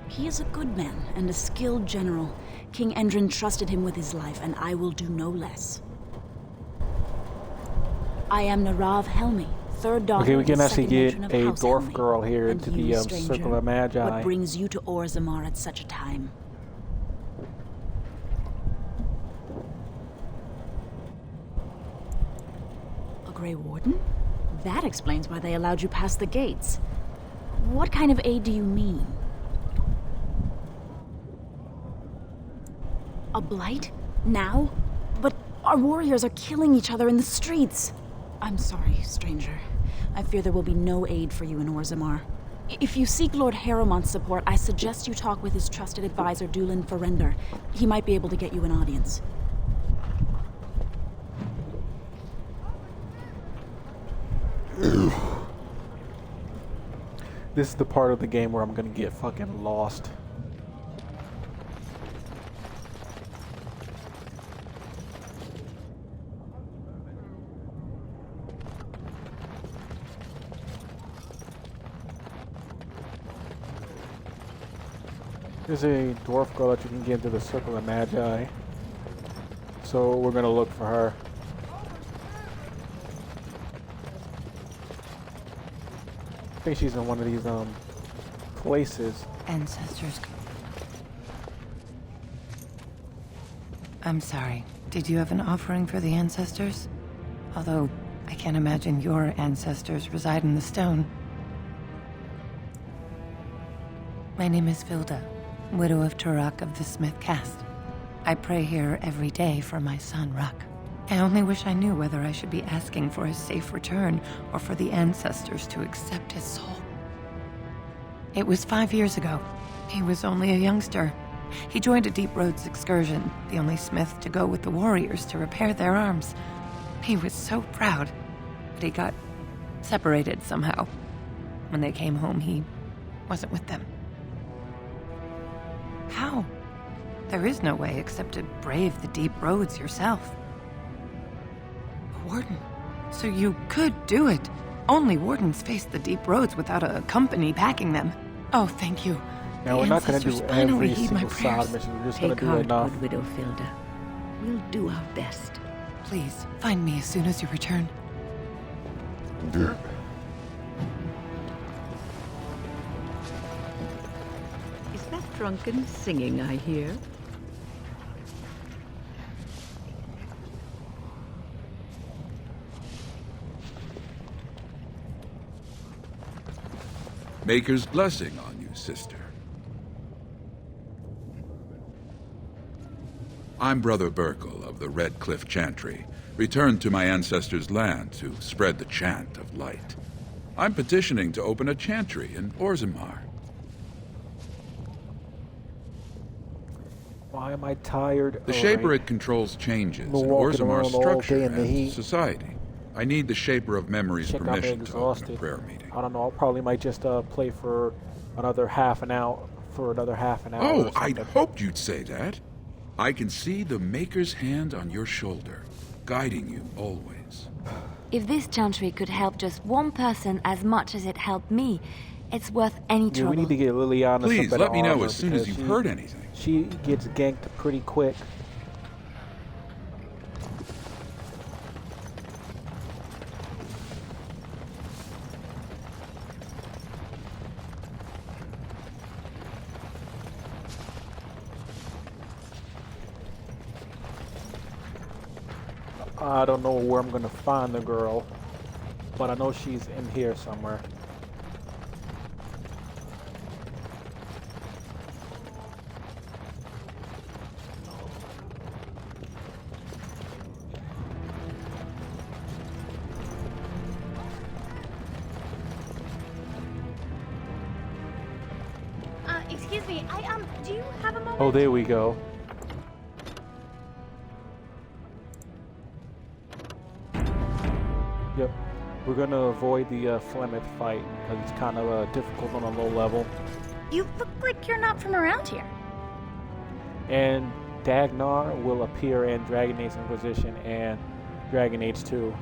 [SPEAKER 20] He is a good man and a skilled general. King Endrin trusted him with his life, and I will do no less. I am Narav Helmi, third daughter
[SPEAKER 1] Okay, we
[SPEAKER 20] of the
[SPEAKER 1] can actually
[SPEAKER 20] second
[SPEAKER 1] get
[SPEAKER 20] matron of
[SPEAKER 1] a
[SPEAKER 20] House
[SPEAKER 1] dwarf
[SPEAKER 20] Helmi.
[SPEAKER 1] girl here
[SPEAKER 20] And
[SPEAKER 1] into
[SPEAKER 20] you,
[SPEAKER 1] the
[SPEAKER 20] stranger,
[SPEAKER 1] Circle of Magi.
[SPEAKER 20] what brings you to Orzammar at such a time? A Grey Warden? That explains why they allowed you past the gates. What kind of aid do you mean? A blight? Now? But our warriors are killing each other in the streets. I'm sorry, stranger. I fear there will be no aid for you in Orzammar. If you seek Lord Harrowmont's support, I suggest you talk with his trusted advisor, Dulin Ferrender. He might be able to get you an audience.
[SPEAKER 1] This is the part of the game where I'm gonna get fucking lost. There's a dwarf girl that you can get into the Circle of Magi. So we're gonna look for her. I think she's in one of these places.
[SPEAKER 21] Ancestors. I'm sorry. Did you have an offering for the ancestors? Although I can't imagine your ancestors reside in the stone. My name is Vilda, widow of Turak of the Smith caste. I pray here every day for my son, Ruck. I only wish I knew whether I should be asking for his safe return or for the ancestors to accept his soul. It was 5 years ago. He was only a youngster. He joined a Deep Roads excursion, the only smith to go with the warriors to repair their arms. He was so proud, but he got separated somehow. When they came home, he wasn't with them. How? There is no way except to brave the Deep Roads yourself. A warden. So you could do it. Only wardens face the Deep Roads without a company backing them. Oh, thank you.
[SPEAKER 1] Now we're not going to do every single side mission. We're just going to do enough.
[SPEAKER 5] Good Widow Filda. We'll do our best.
[SPEAKER 21] Please, find me as soon as you return.
[SPEAKER 5] Is that drunken singing I hear?
[SPEAKER 22] Maker's blessing on you, sister. I'm Brother Burkle of the Red Cliff Chantry, returned to my ancestors' land to spread the chant of light. I'm petitioning to open a chantry in Orzammar.
[SPEAKER 1] Why am I tired?
[SPEAKER 22] The Shaper it controls changes in Orzammar's structure and society. I need the Shaper of Memory's permission to open a prayer meeting.
[SPEAKER 1] I don't know. I probably might just play for another half an hour.
[SPEAKER 22] Oh, I'd hoped you'd say that. I can see the Maker's hand on your shoulder, guiding you always.
[SPEAKER 7] If this chantry could help just one person as much as it helped me, it's worth any trouble.
[SPEAKER 1] We need to get Liliana some
[SPEAKER 22] Please
[SPEAKER 1] better
[SPEAKER 22] let me know
[SPEAKER 1] armor
[SPEAKER 22] as soon as you've heard anything.
[SPEAKER 1] She gets ganked pretty quick. I don't know where I'm gonna find the girl, but I know she's in here somewhere.
[SPEAKER 8] me. Do you have a moment?
[SPEAKER 1] Oh, there we go. Yep. We're gonna avoid the Flemeth fight because it's kind of difficult on a low level.
[SPEAKER 8] You look like you're not from around here.
[SPEAKER 1] And Dagnar will appear in Dragon Age Inquisition and Dragon Age 2.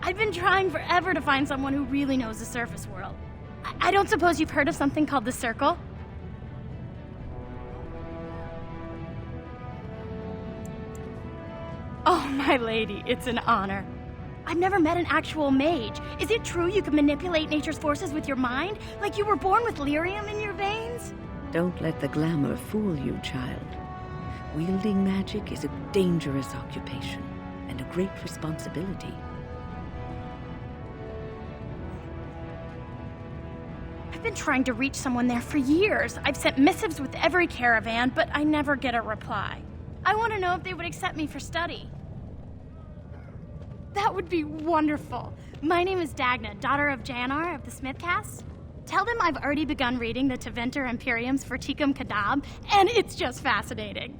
[SPEAKER 8] I've been trying forever to find someone who really knows the surface world. I don't suppose you've heard of something called the Circle? Oh, my lady, it's an honor. I've never met an actual mage. Is it true you can manipulate nature's forces with your mind? Like you were born with lyrium in your veins?
[SPEAKER 5] Don't let the glamour fool you, child. Wielding magic is a dangerous occupation and a great responsibility.
[SPEAKER 8] I've been trying to reach someone there for years. I've sent missives with every caravan, but I never get a reply. I want to know if they would accept me for study. That would be wonderful. My name is Dagna, daughter of Janar of the Smithcast. Tell them I've already begun reading the Tevinter Imperiums for Tikum Kadab, and it's just fascinating.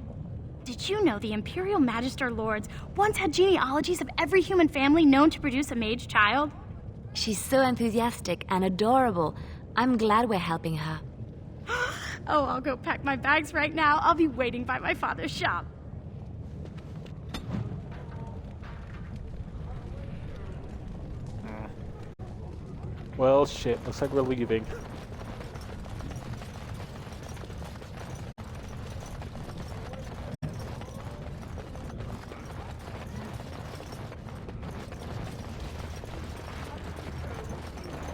[SPEAKER 8] Did you know the Imperial Magister Lords once had genealogies of every human family known to produce a mage child?
[SPEAKER 7] She's so enthusiastic and adorable. I'm glad we're helping her.
[SPEAKER 8] Oh, I'll go pack my bags right now. I'll be waiting by my father's shop.
[SPEAKER 1] Well, shit. Looks like we're leaving.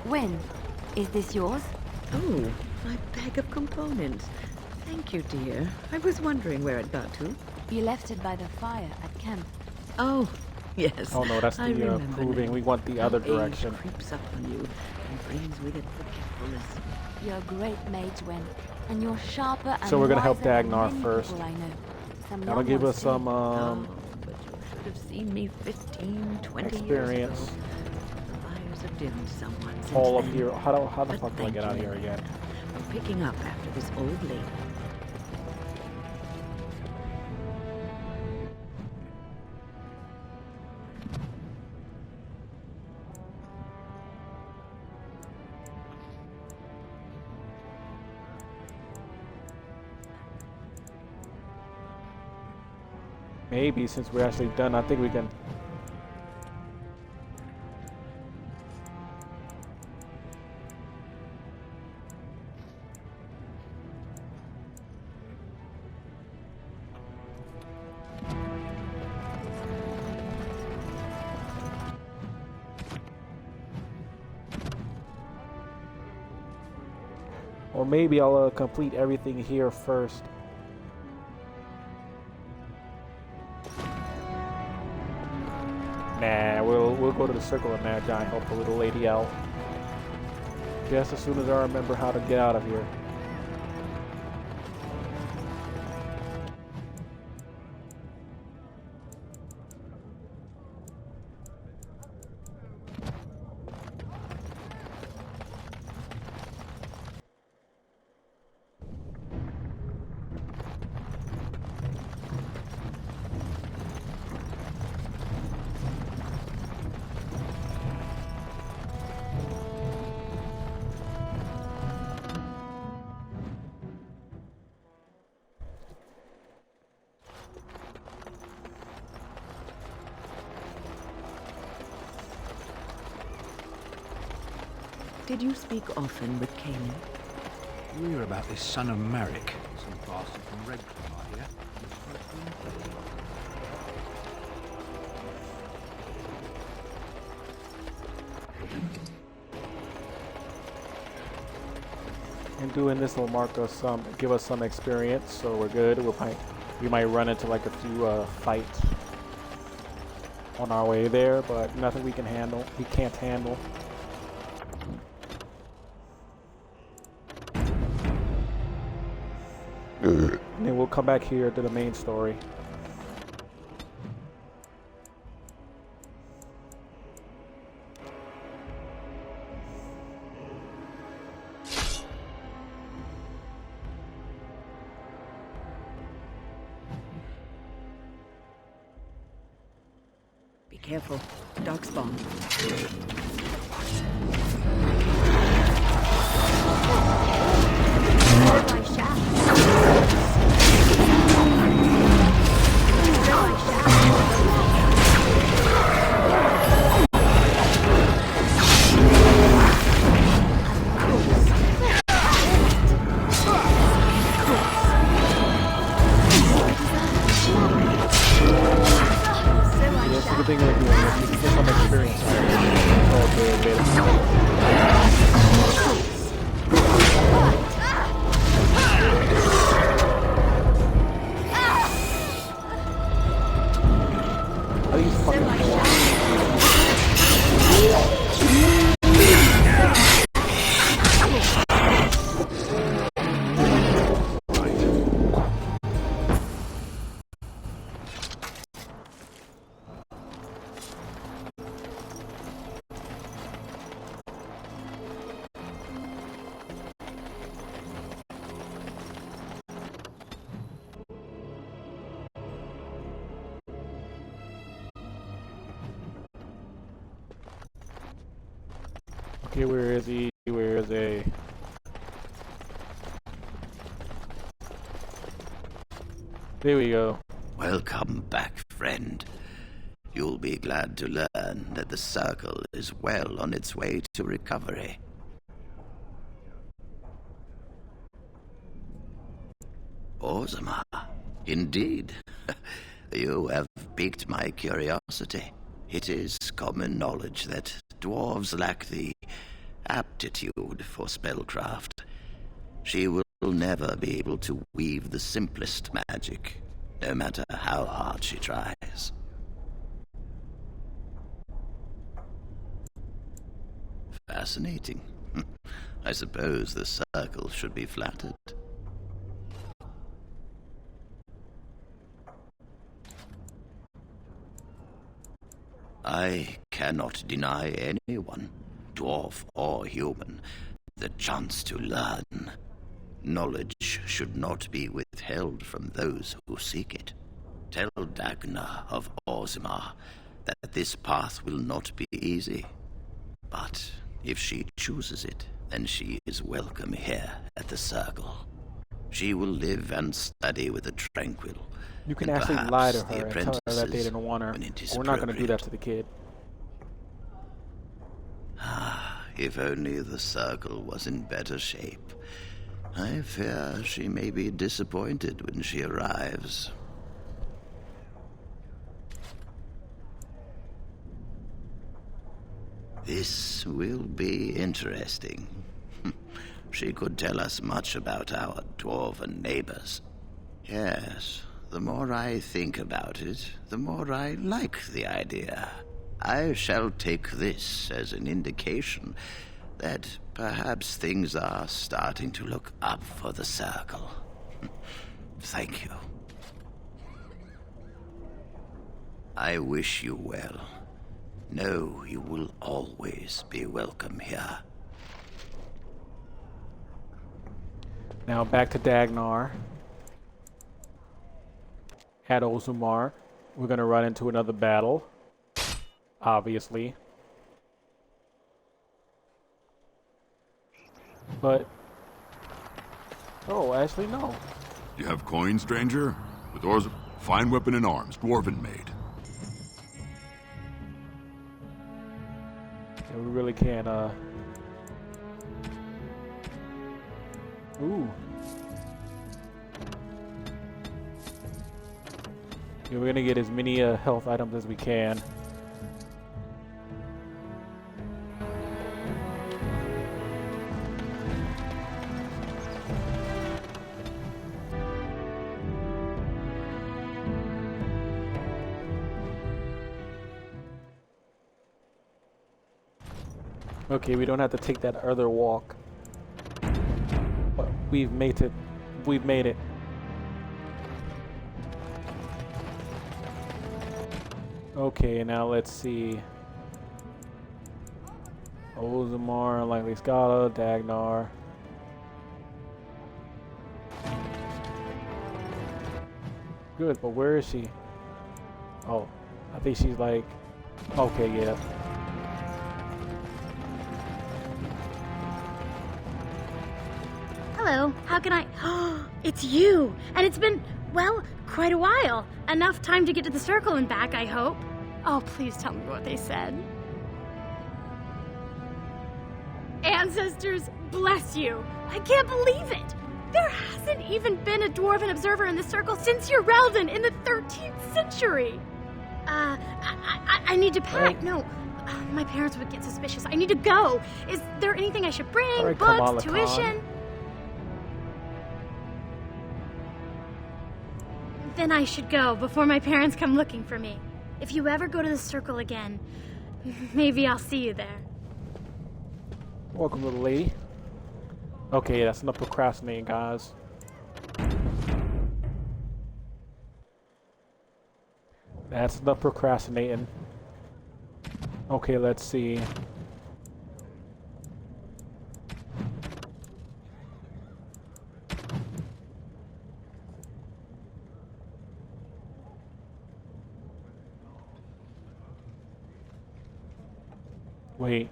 [SPEAKER 7] Wynne, is this yours?
[SPEAKER 5] Oh, my bag of components. Thank you, dear. I was wondering where it got to.
[SPEAKER 7] You left it by the fire at camp.
[SPEAKER 5] Oh, yes.
[SPEAKER 1] Oh no, that's the proving. We want the other direction.
[SPEAKER 5] Age creeps up on you and brings with it forgetfulness.
[SPEAKER 7] You're a great mage, Wynne, and you're sharper and
[SPEAKER 1] So we're gonna help
[SPEAKER 7] wiser than
[SPEAKER 1] Dagnar
[SPEAKER 7] many
[SPEAKER 1] first.
[SPEAKER 7] people I know. Some
[SPEAKER 1] That'll
[SPEAKER 7] young
[SPEAKER 1] give
[SPEAKER 7] ones
[SPEAKER 1] us
[SPEAKER 7] too.
[SPEAKER 1] some
[SPEAKER 5] Oh, but you should have seen me 15, 20
[SPEAKER 1] experience.
[SPEAKER 5] years ago. The fires have dimmed somewhat since
[SPEAKER 1] All up
[SPEAKER 5] then.
[SPEAKER 1] here. How the
[SPEAKER 5] But
[SPEAKER 1] fuck do I
[SPEAKER 5] thank
[SPEAKER 1] get out of
[SPEAKER 5] you
[SPEAKER 1] here again?
[SPEAKER 5] for picking up after this old lady.
[SPEAKER 1] Maybe since we're actually done, I think we can. Or maybe I'll complete everything here first. Nah, we'll go to the Circle of Magi and help the little lady out. Just as soon as I remember how to get out of here.
[SPEAKER 5] Did you speak often with Kanan?
[SPEAKER 11] We hear about this son of Merrick. Some bastard from Redcliffe, I hear.
[SPEAKER 1] And doing this will mark us give us some experience, so we're good. We might run into like a few fights on our way there, but nothing we can handle. We can't handle. And then we'll come back here to the main story.
[SPEAKER 5] careful. Darkspawn.
[SPEAKER 1] That's the good thing with doing this. You can get some experience on it. These fucking okay, where is he? Where is he? There we go.
[SPEAKER 3] Welcome back, friend. You'll be glad to learn that the Circle is well on its way to recovery. Orzammar, indeed. You have piqued my curiosity. It is common knowledge that dwarves lack the aptitude for spellcraft. She will never be able to weave the simplest magic, no matter how hard she tries. Fascinating. I suppose the Circle should be flattered. I cannot deny anyone, dwarf or human, the chance to learn. Knowledge should not be withheld from those who seek it. Tell Dagna of Orzammar that this path will not be easy. But if she chooses it, then she is welcome here at the Circle. She will live and study with a tranquil.
[SPEAKER 1] You can actually lie to her and tell her that they didn't want her. We're not going to do that to the kid.
[SPEAKER 3] If only the Circle was in better shape. I fear she may be disappointed when she arrives. This will be interesting. She could tell us much about our dwarven neighbors. Yes, the more I think about it, the more I like the idea. I shall take this as an indication that perhaps things are starting to look up for the Circle. Thank you. I wish you well. Know you will always be welcome here.
[SPEAKER 1] Now back to Dagnar. At Orzammar. We're going to run into another battle. Obviously. But... oh, actually, no.
[SPEAKER 12] You have coin, stranger? With Orzammar, fine weapon and arms, dwarven made.
[SPEAKER 1] Yeah, we really can't, ooh. Yeah, we're gonna get as many health items as we can. Okay, we don't have to take that other walk. But we've made it. We've made it. Okay, now let's see. Orzammar, Likely Scala, Dagnar. Good, but where is she? Oh, I think she's like Okay, yeah.
[SPEAKER 8] Hello, how can I... It's you! And it's been, well, quite a while. Enough time to get to the circle and back, I hope. Oh, please tell me what they said. Ancestors, bless you! I can't believe it! There hasn't even been a dwarven observer in the circle since Urelden in the 13th century! I need to pack.
[SPEAKER 1] Right.
[SPEAKER 8] No, my parents would get suspicious. I need to go. Is there anything I should bring?
[SPEAKER 1] Right,
[SPEAKER 8] Books,
[SPEAKER 1] Kamala
[SPEAKER 8] tuition? Then I should go before my parents come looking for me. If you ever go to the circle again, maybe I'll see you there.
[SPEAKER 1] Welcome, little lady. Okay, that's enough procrastinating, guys. That's enough procrastinating. Okay, let's see. Wait.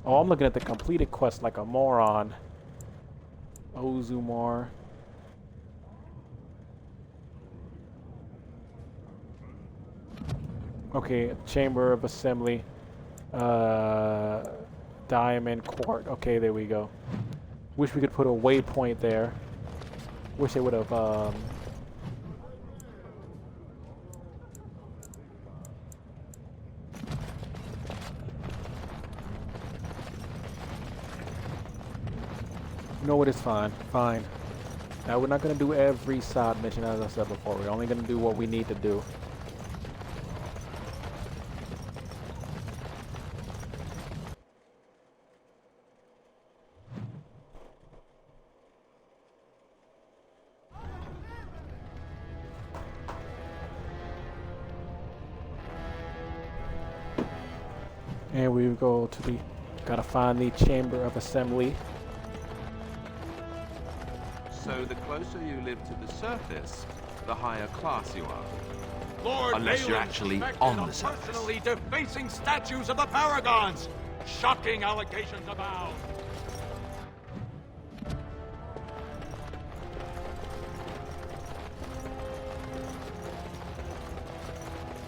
[SPEAKER 1] Oh, I'm looking at the completed quest like a moron. Orzammar. Okay, Chamber of Assembly. Diamond Court. Okay, there we go. Wish we could put a waypoint there. Wish they would have, You know what, it's fine. Fine. Now, we're not going to do every side mission, as I said before. We're only going to do what we need to do. And we go to the... Gotta find the Chamber of Assembly.
[SPEAKER 2] So the closer you live to the surface, the higher class you are.
[SPEAKER 19] Lord
[SPEAKER 2] Unless you're
[SPEAKER 19] Balin's
[SPEAKER 2] actually
[SPEAKER 19] suspected
[SPEAKER 2] on
[SPEAKER 19] of
[SPEAKER 2] the surface.
[SPEAKER 19] personally defacing statues of the Paragons. Shocking allegations abound.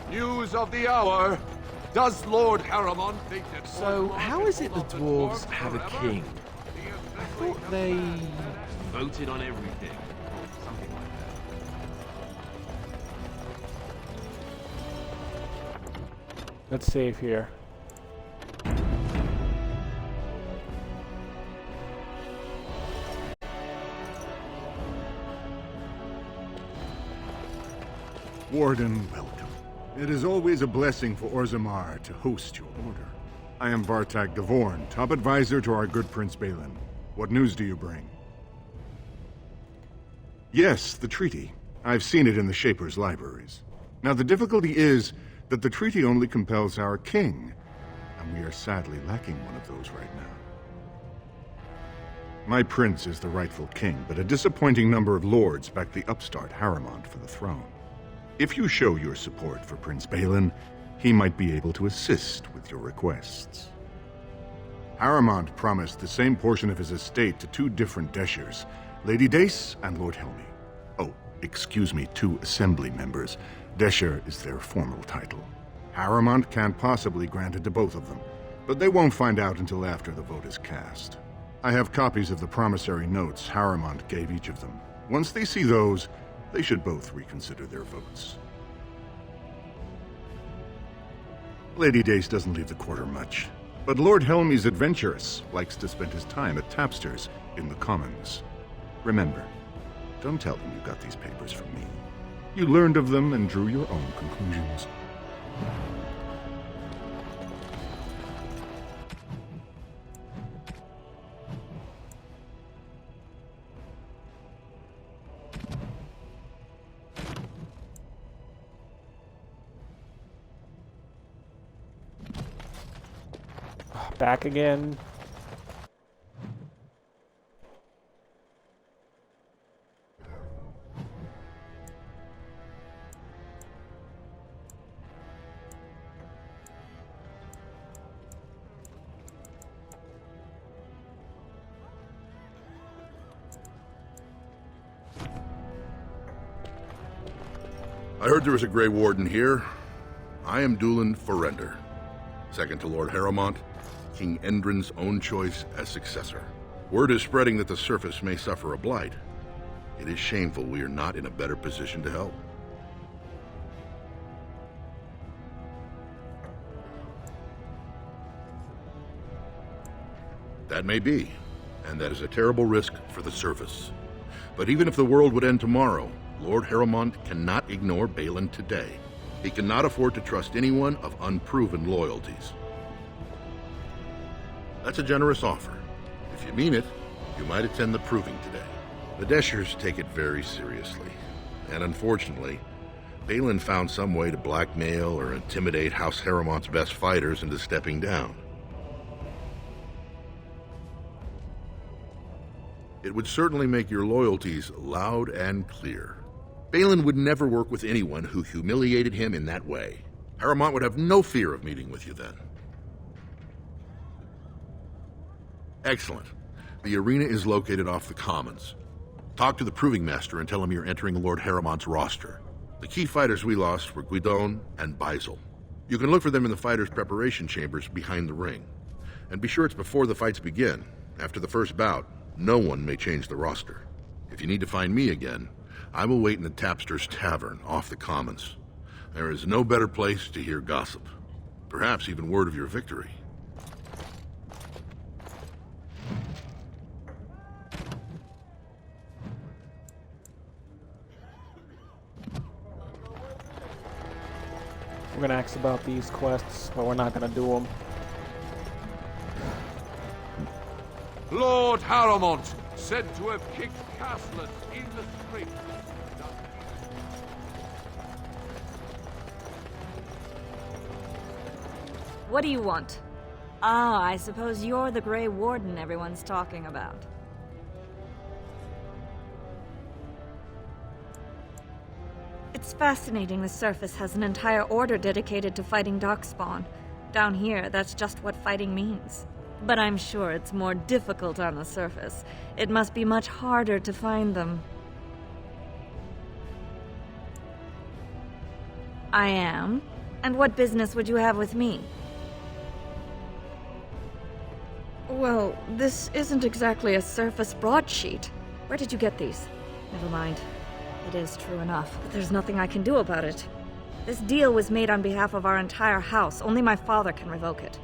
[SPEAKER 14] News of the hour. Does Lord Haramon think that...
[SPEAKER 2] So, how is it the dwarves have a king? I thought they voted on everything, or something like that.
[SPEAKER 1] Let's save here.
[SPEAKER 17] Warden, welcome. It is always a blessing for Orzammar to host your order. I am Vartag Gavorn, top advisor to our good Prince Balin. What news do you bring? Yes, the treaty. I've seen it in the Shaper's libraries. Now, the difficulty is that the treaty only compels our king, and we are sadly lacking one of those right now. My prince is the rightful king, but a disappointing number of lords back the upstart Haramond for the throne. If you show your support for Prince Balin, he might be able to assist with your requests. Haramond promised the same portion of his estate to two different Deshers, Lady Dace and Lord Helmy. Oh, excuse me, two assembly members. Desher is their formal title. Haramond can't possibly grant it to both of them, but they won't find out until after the vote is cast. I have copies of the promissory notes Haramond gave each of them. Once they see those, they should both reconsider their votes. Lady Dace doesn't leave the quarter much, but Lord Helmy's adventurous, likes to spend his time at Tapster's in the Commons. Remember, don't tell him you got these papers from me. You learned of them and drew your own conclusions.
[SPEAKER 1] Back again.
[SPEAKER 6] I heard there was a Grey Warden here. I am Dulin Forrender, second to Lord Harrowmont, King Endrin's own choice as successor. Word is spreading that the surface may suffer a blight. It is shameful we are not in a better position to help. That may be, and that is a terrible risk for the surface. But even if the world would end tomorrow, Lord Harrowmont cannot ignore Balin today. He cannot afford to trust anyone of unproven loyalties. That's a generous offer. If you mean it, you might attend the proving today. The Deshers take it very seriously, and unfortunately, Balin found some way to blackmail or intimidate House Harrowmont's best fighters into stepping down. It would certainly make your loyalties loud and clear. Balin would never work with anyone who humiliated him in that way. Harrowmont would have no fear of meeting with you then. Excellent. The arena is located off the Commons. Talk to the Proving Master and tell him you're entering Lord Harrowmont's roster. The key fighters we lost were Guidon and Baisel. You can look for them in the fighters' preparation chambers behind the ring. And be sure it's before the fights begin. After the first bout, no one may change the roster. If you need to find me again, I will wait in the Tapster's Tavern off the Commons. There is no better place to hear gossip. Perhaps even word of your victory.
[SPEAKER 1] We're gonna ask about these quests, but we're not gonna do them.
[SPEAKER 14] Lord Harrowmont, said to have kicked Castless in the street.
[SPEAKER 9] What do you want? Ah, I suppose you're the Grey Warden everyone's talking about. It's fascinating the surface has an entire order dedicated to fighting Darkspawn. Down here, that's just what fighting means. But I'm sure it's more difficult on the surface. It must be much harder to find them. I am? And what business would you have with me? Well, this isn't exactly a surface broadsheet. Where did you get these? Never mind. It is true enough, but there's nothing I can do about it. This deal was made on behalf of our entire house. Only my father can revoke it.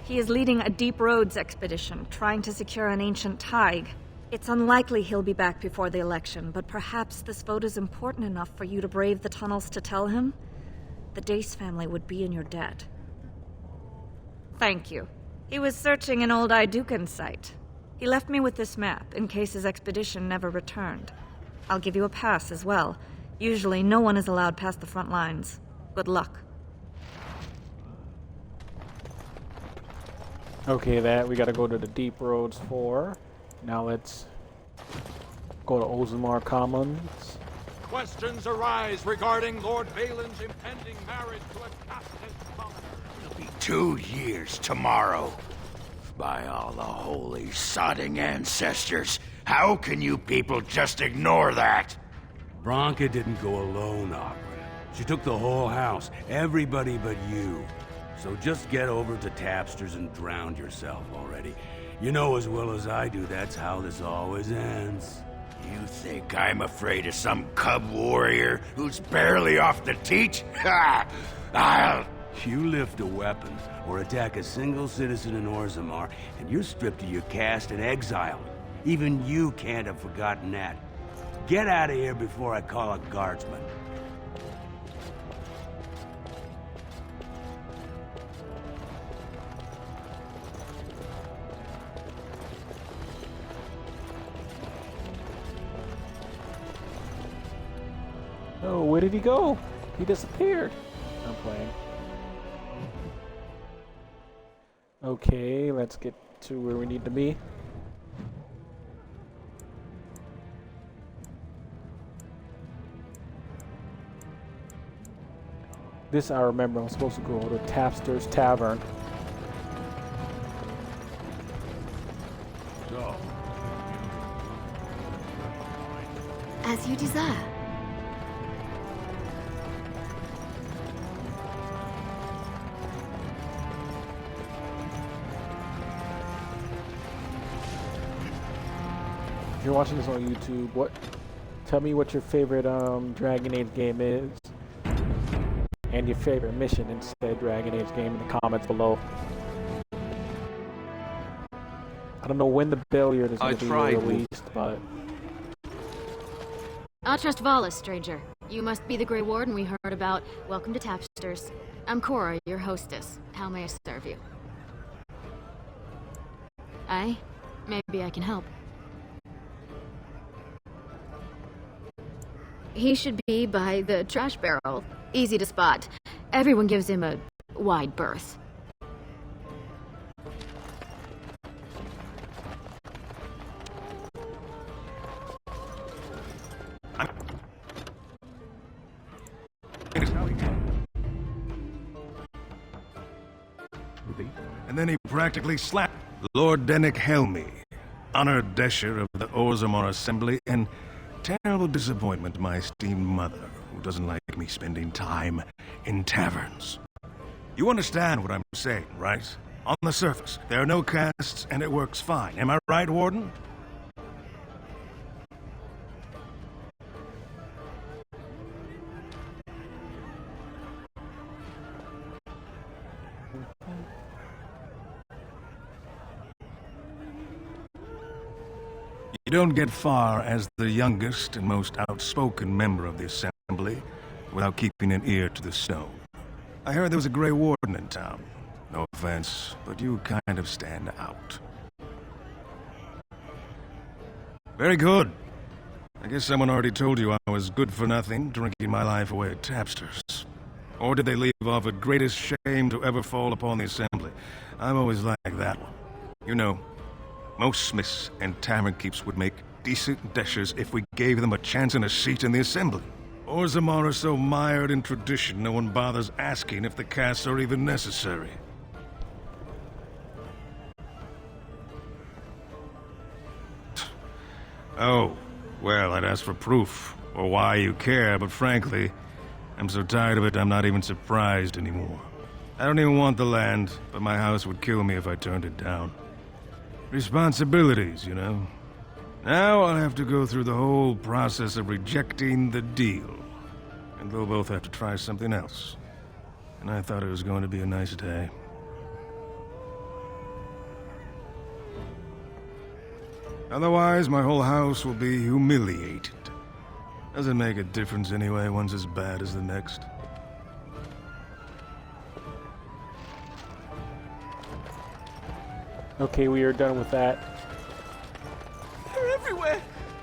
[SPEAKER 9] He is leading a Deep Roads expedition, trying to secure an ancient Tig. It's unlikely he'll be back before the election, but perhaps this vote is important enough for you to brave the tunnels to tell him? The Dace family would be in your debt. Thank you. He was searching an old Idukan site. He left me with this map, in case his expedition never returned. I'll give you a pass as well. Usually, no one is allowed past the front lines. Good luck.
[SPEAKER 1] Okay, that we gotta go to the Deep Roads 4. Now let's go to Orzammar Commons.
[SPEAKER 4] Questions arise regarding Lord Balin's impending marriage to a Castan commoner.
[SPEAKER 3] It'll be 2 years tomorrow. By all the holy sodding ancestors, how can you people just ignore that?
[SPEAKER 23] Branka didn't go alone, Opera. She took the whole house, everybody but you. So just get over to Tapster's and drown yourself already. You know as well as I do that's how this always ends.
[SPEAKER 3] You think I'm afraid of some cub warrior who's barely off the teat? Ha!
[SPEAKER 23] You lift a weapon or attack a single citizen in Orzammar, and you're stripped of your caste and exiled. Even you can't have forgotten that. Get out of here before I call a guardsman.
[SPEAKER 1] Oh, where did he go? He disappeared. I'm playing. Okay, let's get to where we need to be. This I remember. I'm supposed to go to Tapster's Tavern.
[SPEAKER 10] As you desire.
[SPEAKER 1] If you're watching this on YouTube, tell me what your favorite Dragon Age game is, and your favorite mission in said Dragon Age game in the comments below. I don't know when the Billiard is going to be released, but...
[SPEAKER 10] I'll trust Valis, stranger. You must be the Grey Warden we heard about. Welcome to Tapsters. I'm Cora, your hostess. How may I serve you? Aye? Maybe I can help. He should be by the trash barrel. Easy to spot. Everyone gives him a wide berth.
[SPEAKER 13] And then he practically slapped Lord Dennick Helmy, honored Desher of the Orzammar Assembly, and terrible disappointment to my esteemed mother, who doesn't like me spending time in taverns. You understand what I'm saying, right? On the surface, there are no casts, and it works fine. Am I right, Warden? You don't get far as the youngest and most outspoken member of the Assembly without keeping an ear to the stone. I heard there was a Grey Warden in town. No offense, but you kind of stand out. Very good. I guess someone already told you I was good for nothing, drinking my life away at Tapsters. Or did they leave off at greatest shame to ever fall upon the Assembly? I've always liked that one. You know, most smiths and tavern keeps would make decent deshers if we gave them a chance and a seat in the Assembly. Orzammar are so mired in tradition, no one bothers asking if the casts are even necessary. Oh, well, I'd ask for proof, or why you care, but frankly, I'm so tired of it I'm not even surprised anymore. I don't even want the land, but my house would kill me if I turned it down. Responsibilities, you know. Now I'll have to go through the whole process of rejecting the deal. And they'll both have to try something else. And I thought it was going to be a nice day. Otherwise, my whole house will be humiliated. Doesn't make a difference anyway, one's as bad as the next.
[SPEAKER 1] Okay, we are done with that.
[SPEAKER 16] They're everywhere!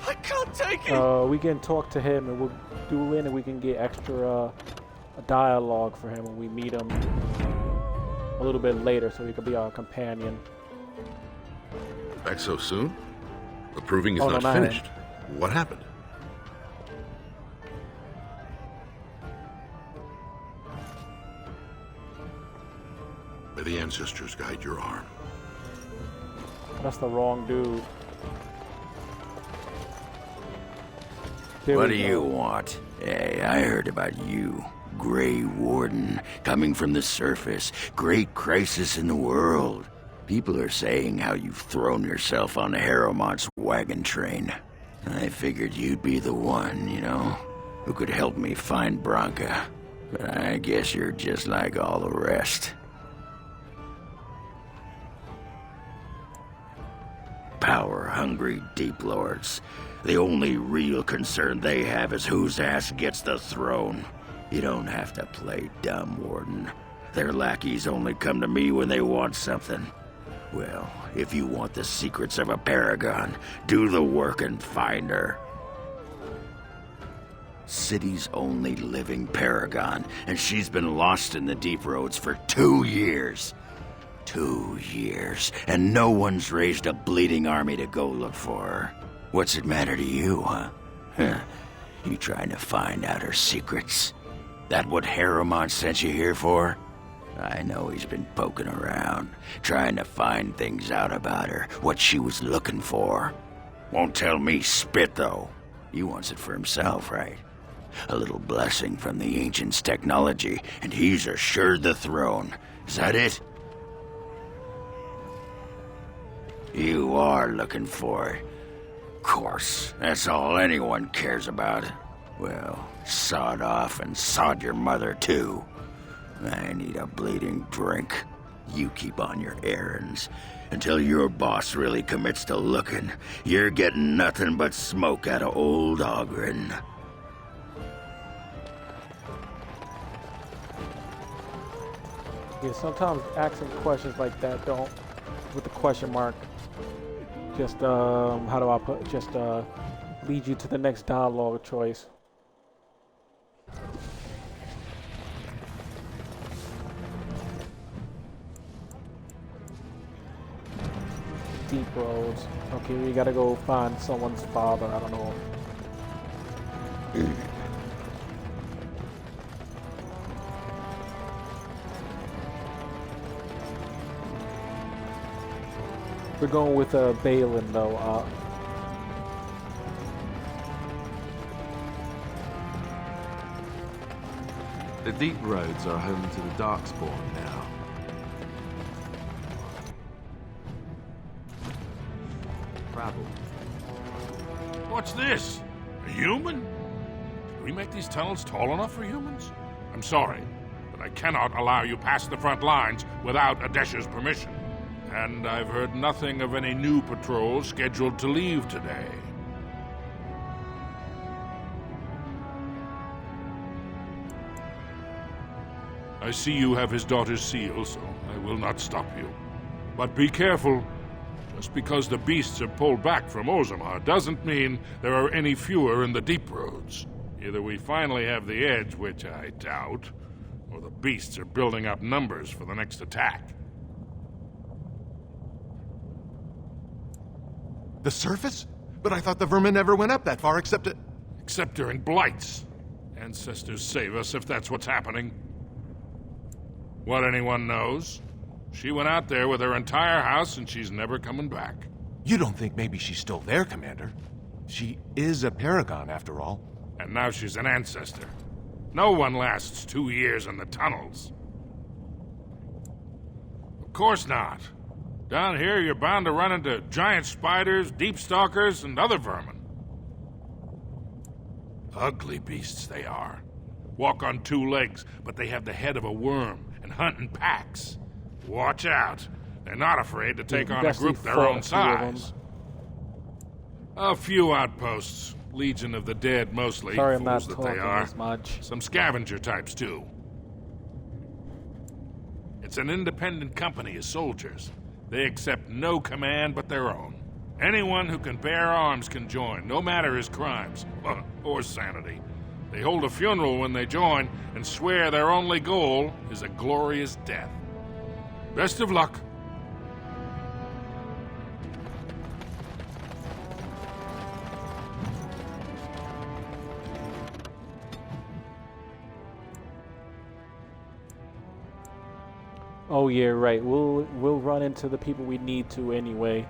[SPEAKER 16] I can't take it!
[SPEAKER 1] We can talk to him and we'll duel in and we can get extra dialogue for him when we meet him a little bit later so he can be our companion.
[SPEAKER 6] Back so soon? The proving is
[SPEAKER 1] Oh, no,
[SPEAKER 6] not finished. What happened? May the ancestors guide your arm.
[SPEAKER 1] That's the wrong dude.
[SPEAKER 3] What do you want? Hey, I heard about you. Grey Warden, coming from the surface. Great crisis in the world. People are saying how you've thrown yourself on Harrowmont's wagon train. I figured you'd be the one, you know, who could help me find Branka. But I guess you're just like all the rest. Power-hungry Deep Lords. The only real concern they have is whose ass gets the throne. You don't have to play dumb, Warden. Their lackeys only come to me when they want something. Well, if you want the secrets of a paragon, do the work and find her. City's only living paragon, and she's been lost in the Deep Roads for 2 years. 2 years, and no one's raised a bleeding army to go look for her. What's it matter to you, huh? You trying to find out her secrets? That what Harrowmont sent you here for? I know he's been poking around, trying to find things out about her, what she was looking for. Won't tell me spit, though. He wants it for himself, right? A little blessing from the Ancients' technology, and he's assured the throne. Is that it? You are looking for it. Of course, that's all anyone cares about. Well, sod off and sod your mother, too. I need a bleeding drink. You keep on your errands. Until your boss really commits to looking, you're getting nothing but smoke out of old Oghren.
[SPEAKER 1] Yeah, sometimes asking questions like that don't, with the question mark, just, how do I put, just, lead you to the next dialogue choice. Deep roads. Okay, we gotta go find someone's father, I don't know. We're going with Balin though.
[SPEAKER 2] The deep roads are home to the Darkspawn now. Travel.
[SPEAKER 15] What's this? A human? Did we make these tunnels tall enough for humans? I'm sorry, but I cannot allow you past the front lines without Adesh's permission. And I've heard nothing of any new patrols scheduled to leave today. I see you have his daughter's seal, so I will not stop you. But be careful. Just because the beasts are pulled back from Orzammar doesn't mean there are any fewer in the deep roads. Either we finally have the edge, which I doubt, or the beasts are building up numbers for the next attack.
[SPEAKER 18] The surface? But I thought the vermin never went up that far except
[SPEAKER 15] during blights. Ancestors save us if that's what's happening. What anyone knows? She went out there with her entire house and she's never coming back.
[SPEAKER 18] You don't think maybe she's still there, Commander? She is a paragon, after all.
[SPEAKER 15] And now she's an ancestor. No one lasts 2 years in the tunnels. Of course not. Down here, you're bound to run into giant spiders, deep stalkers, and other vermin. Ugly beasts they are. Walk on 2 legs, but they have the head of a worm and hunt in packs. Watch out. They're not afraid to take on a group their own size. A few outposts. Legion of the Dead, mostly.
[SPEAKER 1] Sorry, I'm not
[SPEAKER 15] fools that
[SPEAKER 1] talking
[SPEAKER 15] they are.
[SPEAKER 1] as much.
[SPEAKER 15] Some scavenger types, too. It's an independent company of soldiers. They accept no command but their own. Anyone who can bear arms can join, no matter his crimes, or sanity. They hold a funeral when they join, and swear their only goal is a glorious death. Best of luck.
[SPEAKER 1] Oh yeah, right. We'll run into the people we need to anyway.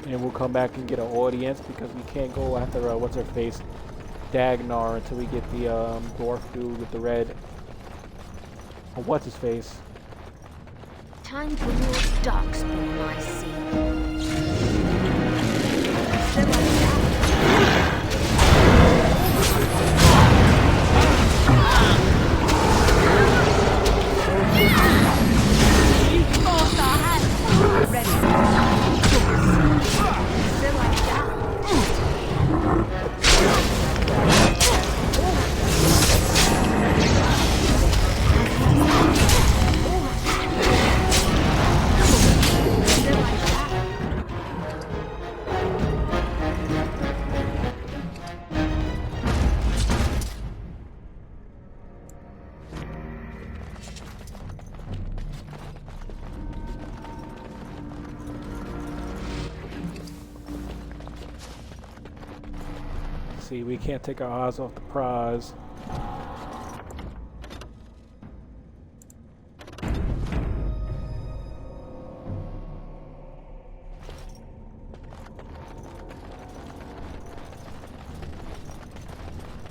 [SPEAKER 1] And we'll come back and get an audience because we can't go after what's her face, Dagnar, until we get the dwarf dude with the red. Oh, what's his face?
[SPEAKER 20] Time for your Darkspawn, I see. You forced our hand. Ready.
[SPEAKER 1] see, we can't take our eyes off the prize.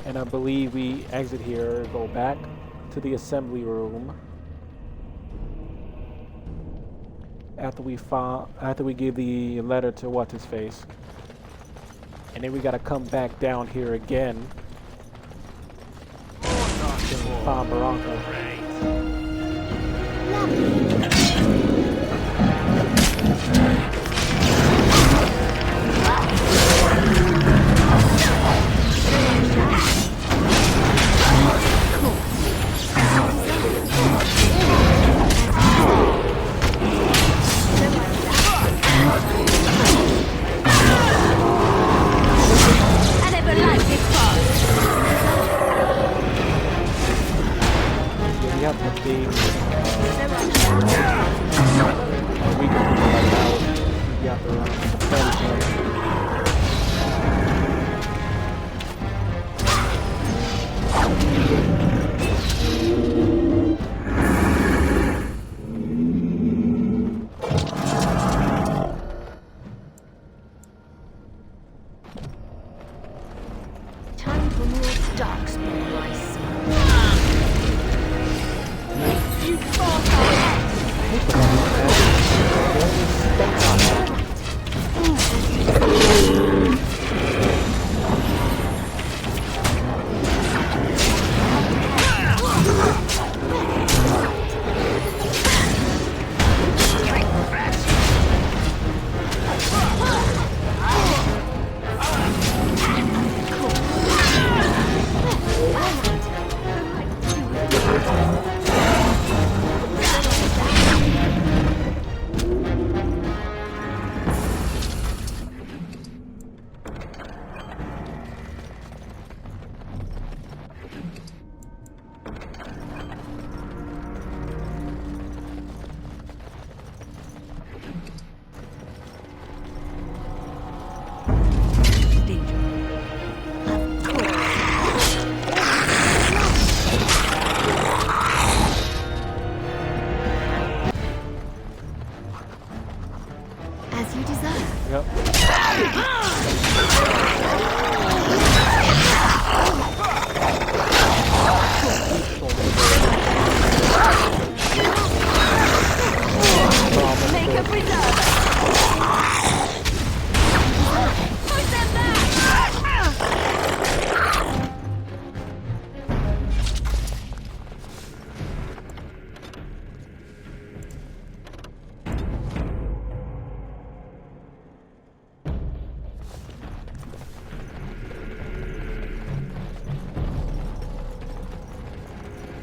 [SPEAKER 1] And I believe we exit here, go back to the assembly room. After we give the letter to what's his face. And then we gotta come back down here again. Find Baraka.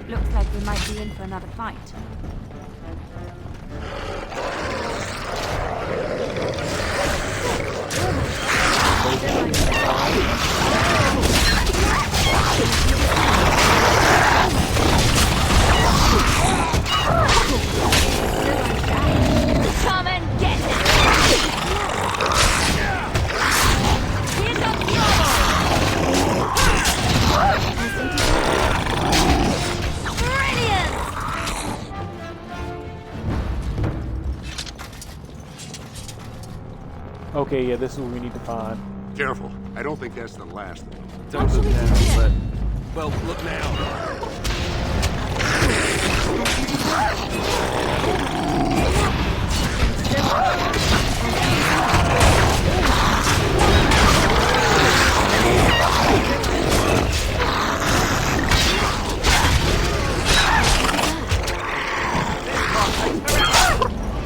[SPEAKER 9] Looks like we might be in for another fight.
[SPEAKER 20] Come and get it! Here's a brilliant!
[SPEAKER 1] Okay, yeah, this is what we need to find.
[SPEAKER 12] Careful. I don't think that's the last of them.
[SPEAKER 2] Don't look now, but... Well, look now.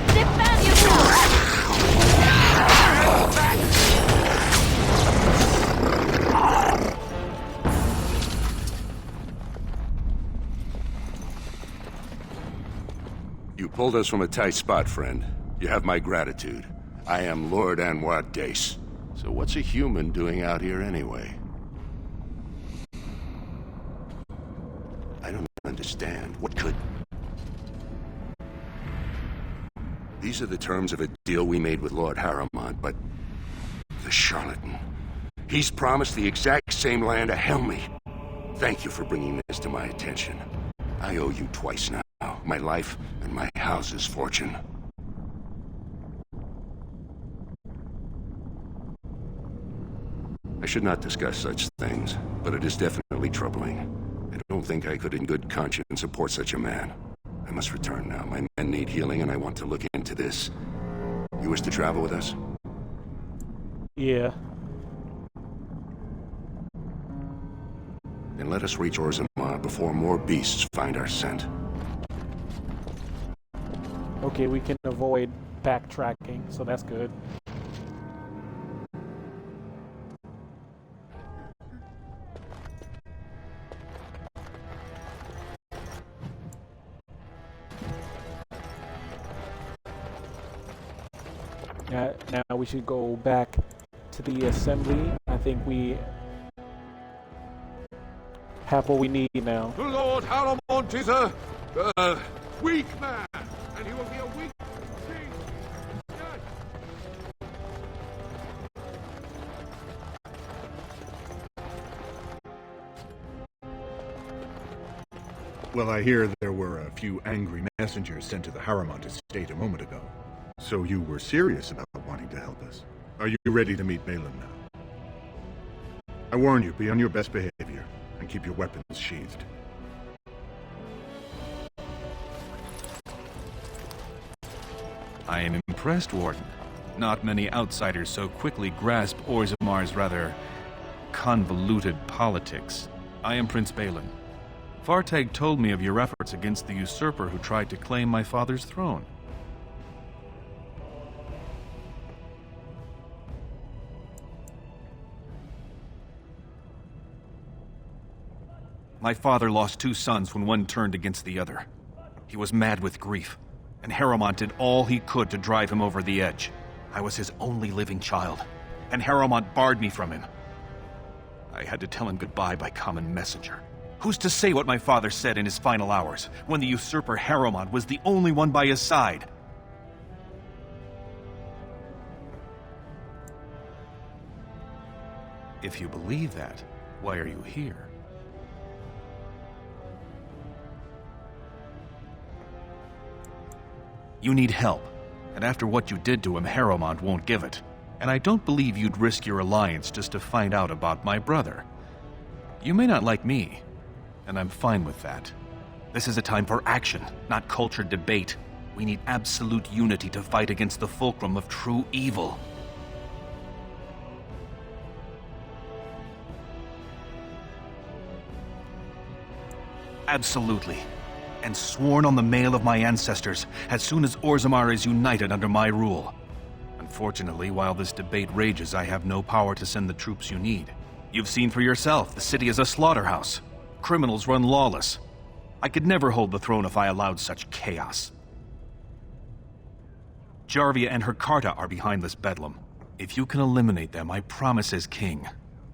[SPEAKER 20] Defend yourself!
[SPEAKER 12] You pulled us from a tight spot, friend. You have my gratitude. I am Lord Anwar Dace. So what's a human doing out here anyway? I don't understand. What could... These are the terms of a deal we made with Lord Harrowmont, but... The charlatan. He's promised the exact same land to Helmi. Thank you for bringing this to my attention. I owe you twice now, my life and my house's fortune. I should not discuss such things, but it is definitely troubling. I don't think I could in good conscience support such a man. I must return now. My men need healing, and I want to look into this. You wish to travel with us?
[SPEAKER 1] Yeah.
[SPEAKER 12] Then let us reach Orzammar before more beasts find our scent.
[SPEAKER 1] Okay, we can avoid backtracking, so that's good. Now we should go back to the assembly. I think we have what we need now.
[SPEAKER 14] The Lord Haramont is a weak man, and he will be a weak king. Yes.
[SPEAKER 17] Well, I hear there were a few angry messengers sent to the Haramont estate a moment ago. So you were serious about wanting to help us. Are you ready to meet Balin now? I warn you, be on your best behavior, and keep your weapons sheathed.
[SPEAKER 7] I am impressed, Warden. Not many outsiders so quickly grasp Orzammar's rather convoluted politics. I am Prince Balin. Fartag told me of your efforts against the usurper who tried to claim my father's throne. My father lost 2 sons when one turned against the other. He was mad with grief, and Haramont did all he could to drive him over the edge. I was his only living child, and Haramont barred me from him. I had to tell him goodbye by common messenger. Who's to say what my father said in his final hours, when the usurper Haramont was the only one by his side? If you believe that, why are you here? You need help, and after what you did to him, Haramont won't give it. And I don't believe you'd risk your alliance just to find out about my brother. You may not like me, and I'm fine with that. This is a time for action, not cultured debate. We need absolute unity to fight against the fulcrum of true evil. Absolutely. And sworn on the mail of my ancestors as soon as Orzammar is united under my rule. Unfortunately, while this debate rages, I have no power to send the troops you need. You've seen for yourself, the city is a slaughterhouse. Criminals run lawless. I could never hold the throne if I allowed such chaos. Jarvia and her Carta are behind this bedlam. If you can eliminate them, I promise as king,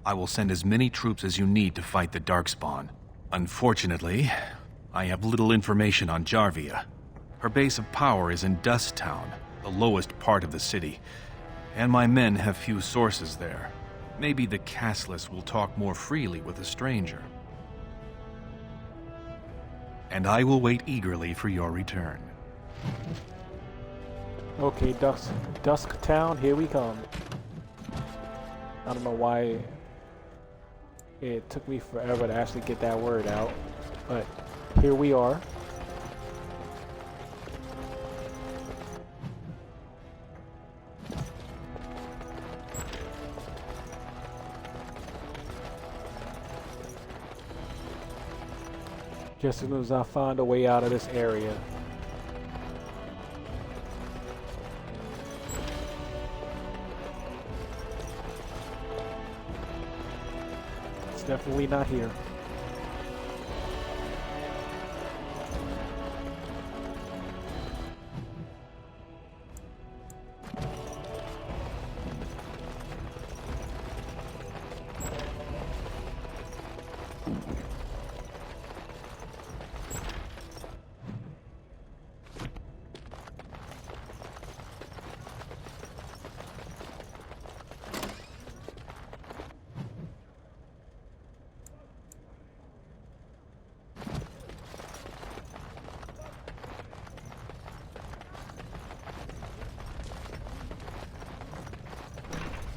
[SPEAKER 7] I will send as many troops as you need to fight the Darkspawn. Unfortunately, I have little information on Jarvia. Her base of power is in Dust Town, the lowest part of the city, and my men have few sources there. Maybe the castless will talk more freely with a stranger. And I will wait eagerly for your return.
[SPEAKER 1] Okay, Dusk Town, here we come. I don't know why it took me forever to actually get that word out, but here we are. Just as soon as I find a way out of this area. It's definitely not here.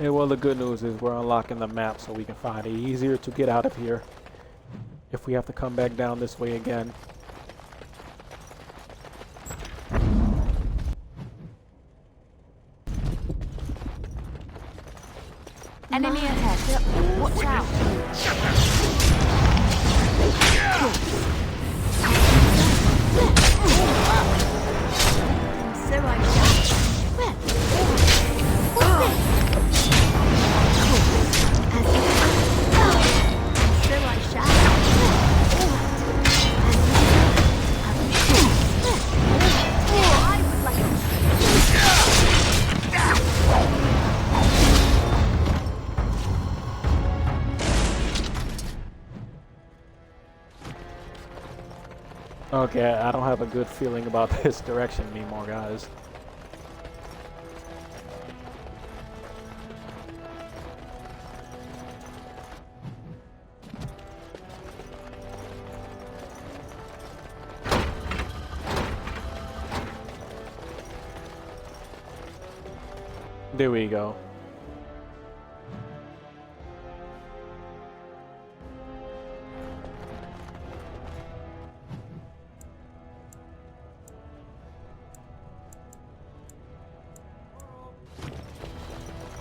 [SPEAKER 1] Yeah, well, the good news is we're unlocking the map so we can find it easier to get out of here if we have to come back down this way again.
[SPEAKER 20] Enemy ahead. Watch out. So I
[SPEAKER 1] Okay, I don't have a good feeling about this direction anymore, guys. There we go.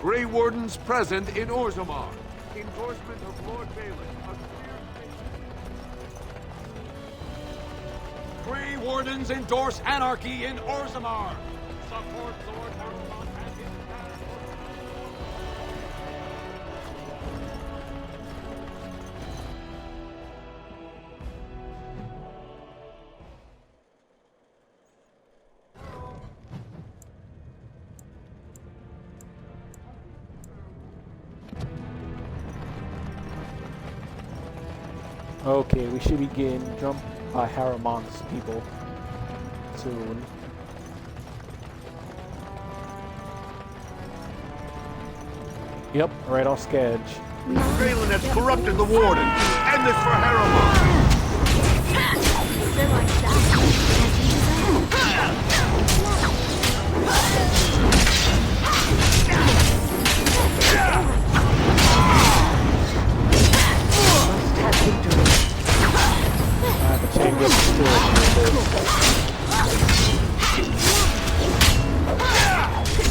[SPEAKER 14] Grey Wardens present in Orzammar. Endorsement of Lord Balin.
[SPEAKER 19] Grey Wardens endorse anarchy in Orzammar. Support Lord Harrowmont and his
[SPEAKER 1] Okay, we should be getting jumped by Harrowmont's people soon. Yep, right off Sketch.
[SPEAKER 6] Balin has corrupted the Warden. End this for Harrowmont.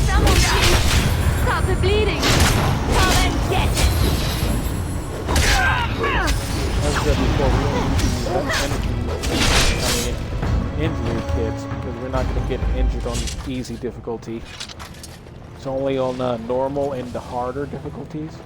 [SPEAKER 20] Someone please stop the bleeding. Come and get it.
[SPEAKER 1] As I said before, we don't use injury kits because we're not going to get injured on easy difficulty. It's only on normal and the harder difficulties.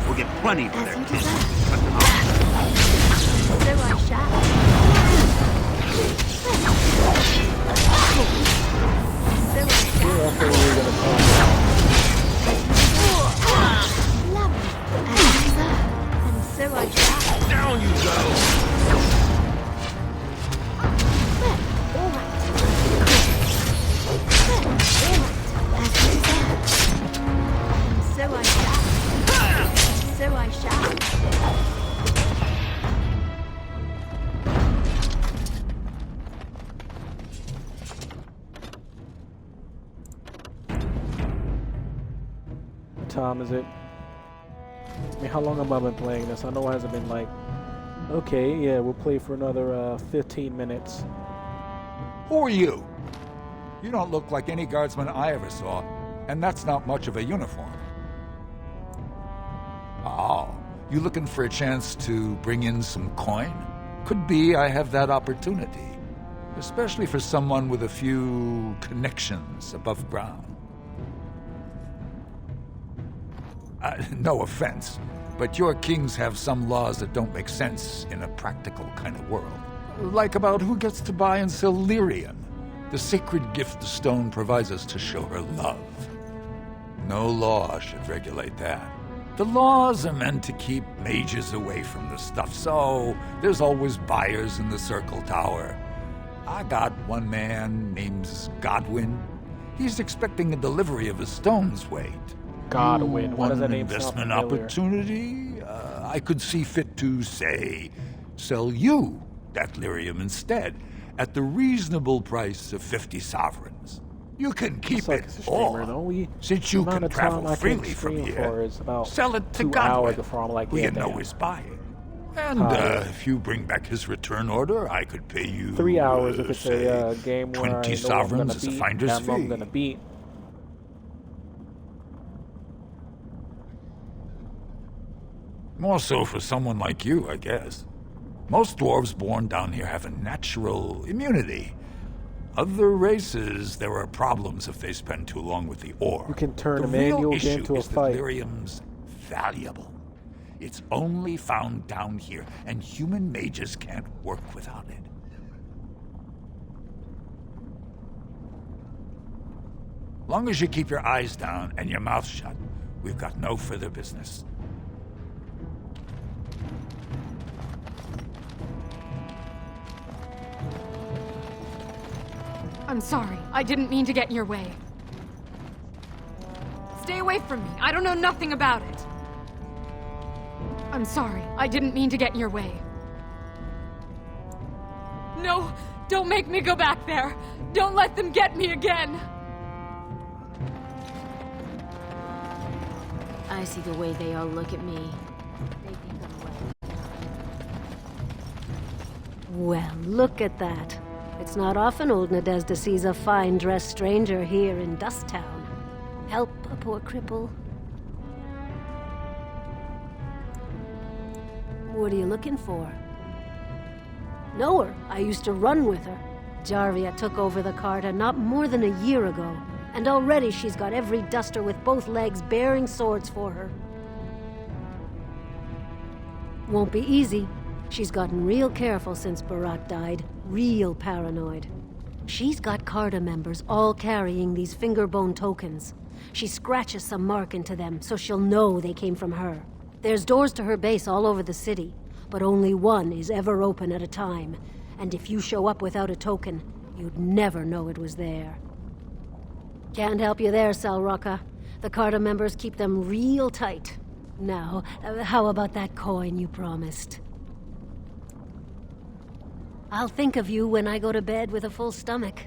[SPEAKER 3] We'll get plenty for their kids.
[SPEAKER 20] So I shall. And so I shall.
[SPEAKER 19] Down you go!
[SPEAKER 20] So I shall. So I shall.
[SPEAKER 1] What time is it? I mean, how long have I been playing this? I know it hasn't been like... Okay, yeah, we'll play for another 15 minutes.
[SPEAKER 11] Who are you? You don't look like any guardsman I ever saw, and that's not much of a uniform. Oh, you looking for a chance to bring in some coin? Could be I have that opportunity, especially for someone with a few connections above ground. No offense, but your kings have some laws that don't make sense in a practical kind of world. Like about who gets to buy and sell lyrium, the sacred gift the stone provides us to show her love. No law should regulate that. The laws are meant to keep mages away from the stuff, so there's always buyers in the Circle Tower. I got one man named Godwin. He's expecting a delivery of a stone's weight.
[SPEAKER 1] Godwin, what does that name
[SPEAKER 11] investment
[SPEAKER 1] sound familiar?
[SPEAKER 11] opportunity? I could see fit to, say, sell you that lyrium instead, at the reasonable price of 50 sovereigns. You can keep it, or, since you can travel freely from here, sell it to Godwin, who you know is buying. And if you bring back his return order, I could pay you
[SPEAKER 1] 3 hours if it's
[SPEAKER 11] say,
[SPEAKER 1] a game where
[SPEAKER 11] 20
[SPEAKER 1] I know
[SPEAKER 11] sovereigns as a finder's
[SPEAKER 1] I'm
[SPEAKER 11] fee.
[SPEAKER 1] gonna beat.
[SPEAKER 11] More so for someone like you, I guess. Most dwarves born down here have a natural immunity. Other races, there are problems if they spend too long with the ore.
[SPEAKER 1] You can turn
[SPEAKER 11] the
[SPEAKER 1] a manual
[SPEAKER 11] real
[SPEAKER 1] game
[SPEAKER 11] issue
[SPEAKER 1] into a
[SPEAKER 11] is
[SPEAKER 1] fight.
[SPEAKER 11] that lyrium's valuable. It's only found down here, and human mages can't work without it. Long as you keep your eyes down and your mouth shut, we've got no further business.
[SPEAKER 5] I'm sorry. I didn't mean to get in your way. Stay away from me. I don't know nothing about it. I'm sorry. I didn't mean to get in your way. No! Don't make me go back there! Don't let them get me again!
[SPEAKER 10] I see the way they all look at me. They think I'm well, look at that. It's not often old Nadezhda sees a fine-dressed stranger here in Dust Town. Help a poor cripple. What are you looking for? Know her. I used to run with her. Jarvia took over the Carta not more than a year ago, and already she's got every duster with both legs bearing swords for her. Won't be easy. She's gotten real careful since Barat died. Real paranoid. She's got Carta members all carrying these fingerbone tokens. She scratches some mark into them so she'll know they came from her. There's doors to her base all over the city, but only one is ever open at a time. And if you show up without a token, you'd never know it was there. Can't help you there, Salrocka. The Carta members keep them real tight. Now, how about that coin you promised? I'll think of you when I go to bed with a full stomach.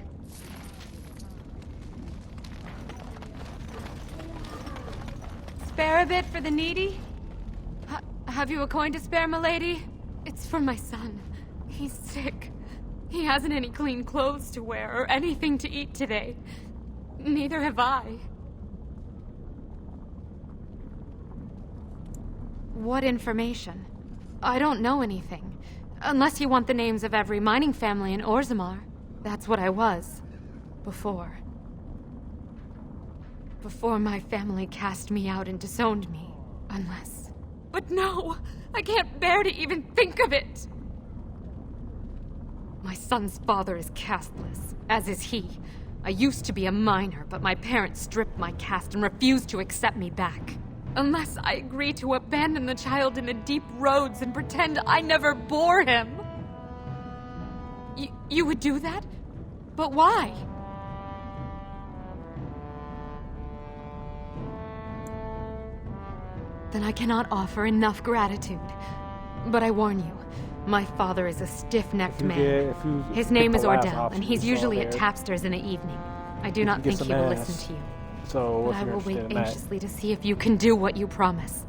[SPEAKER 5] Spare a bit for the needy? Have you a coin to spare, milady? It's for my son. He's sick. He hasn't any clean clothes to wear or anything to eat today. Neither have I. What information? I don't know anything. Unless you want the names of every mining family in Orzammar. That's what I was. Before. Before my family cast me out and disowned me. Unless... But no! I can't bear to even think of it! My son's father is casteless, as is he. I used to be a miner, but my parents stripped my caste and refused to accept me back. Unless I agree to abandon the child in the deep roads and pretend I never bore him. You would do that? But why? Then I cannot offer enough gratitude. But I warn you, my father is a stiff-necked man. His name is Ordell, and he's usually at Tapster's in the evening. I do not think he will listen to you.
[SPEAKER 1] So
[SPEAKER 5] but I will wait anxiously to see if you can do what you promise.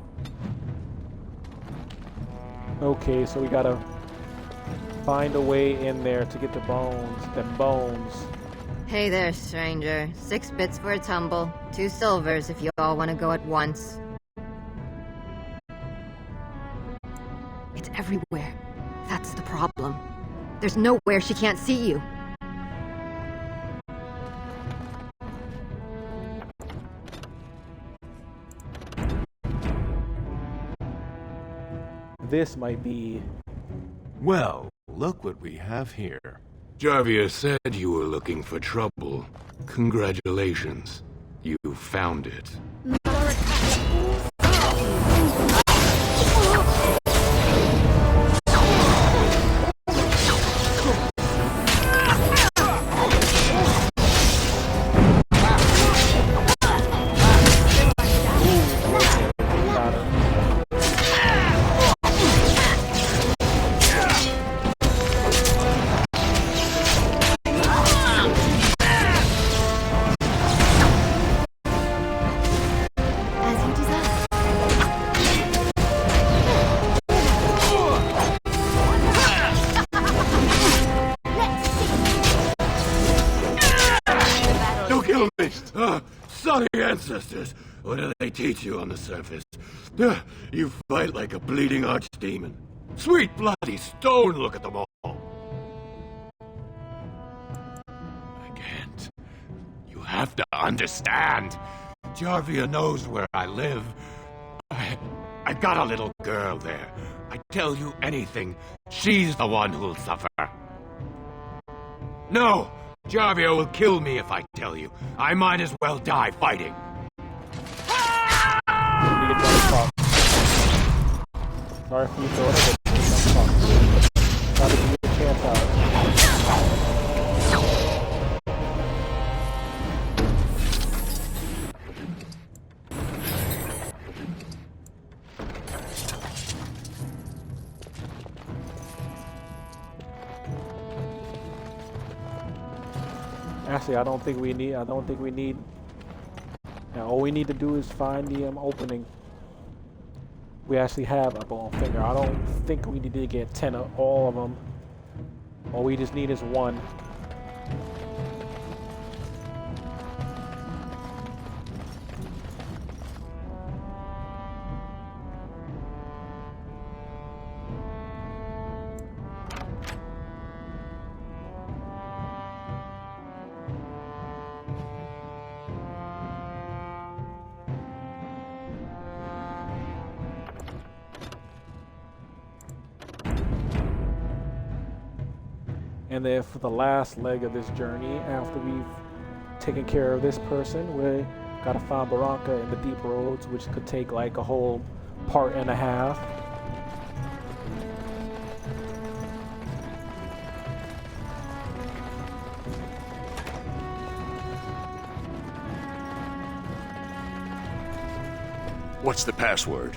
[SPEAKER 1] Okay, so we gotta find a way in there to get the bones.
[SPEAKER 21] Hey there, stranger. 6 bits for a tumble, 2 silvers if you all want to go at once.
[SPEAKER 10] It's everywhere. That's the problem. There's nowhere she can't see you.
[SPEAKER 1] This might be...
[SPEAKER 18] Well, look what we have here.
[SPEAKER 12] Jarvia said you were looking for trouble. Congratulations. You found it.
[SPEAKER 4] saw the ancestors. What do they teach you on the surface? You fight like a bleeding archdemon. Sweet bloody stone, look at them all. I can't. You have to understand. Jarvia knows where I live. I got a little girl there. I tell you anything, she's the one who'll suffer. No! Jarvia will kill me if I tell you. I might as well die fighting.
[SPEAKER 1] Sorry for you throwing it, but try to give you a chance out. Actually, I don't think we need. Now, all we need to do is find the opening. We actually have a bone finger. I don't think we need to get 10 of all of them. All we just need is one. And then for the last leg of this journey, after we've taken care of this person, we gotta find Barranca in the deep roads, which could take like a whole part and a half.
[SPEAKER 12] What's the password?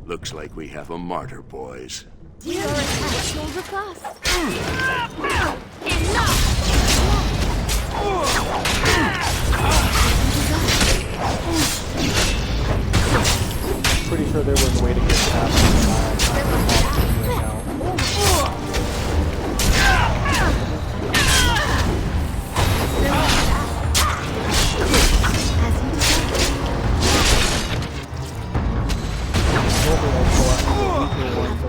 [SPEAKER 12] Looks like we have a martyr, boys.
[SPEAKER 20] You're attached over class.
[SPEAKER 1] Pretty sure there was a way to get past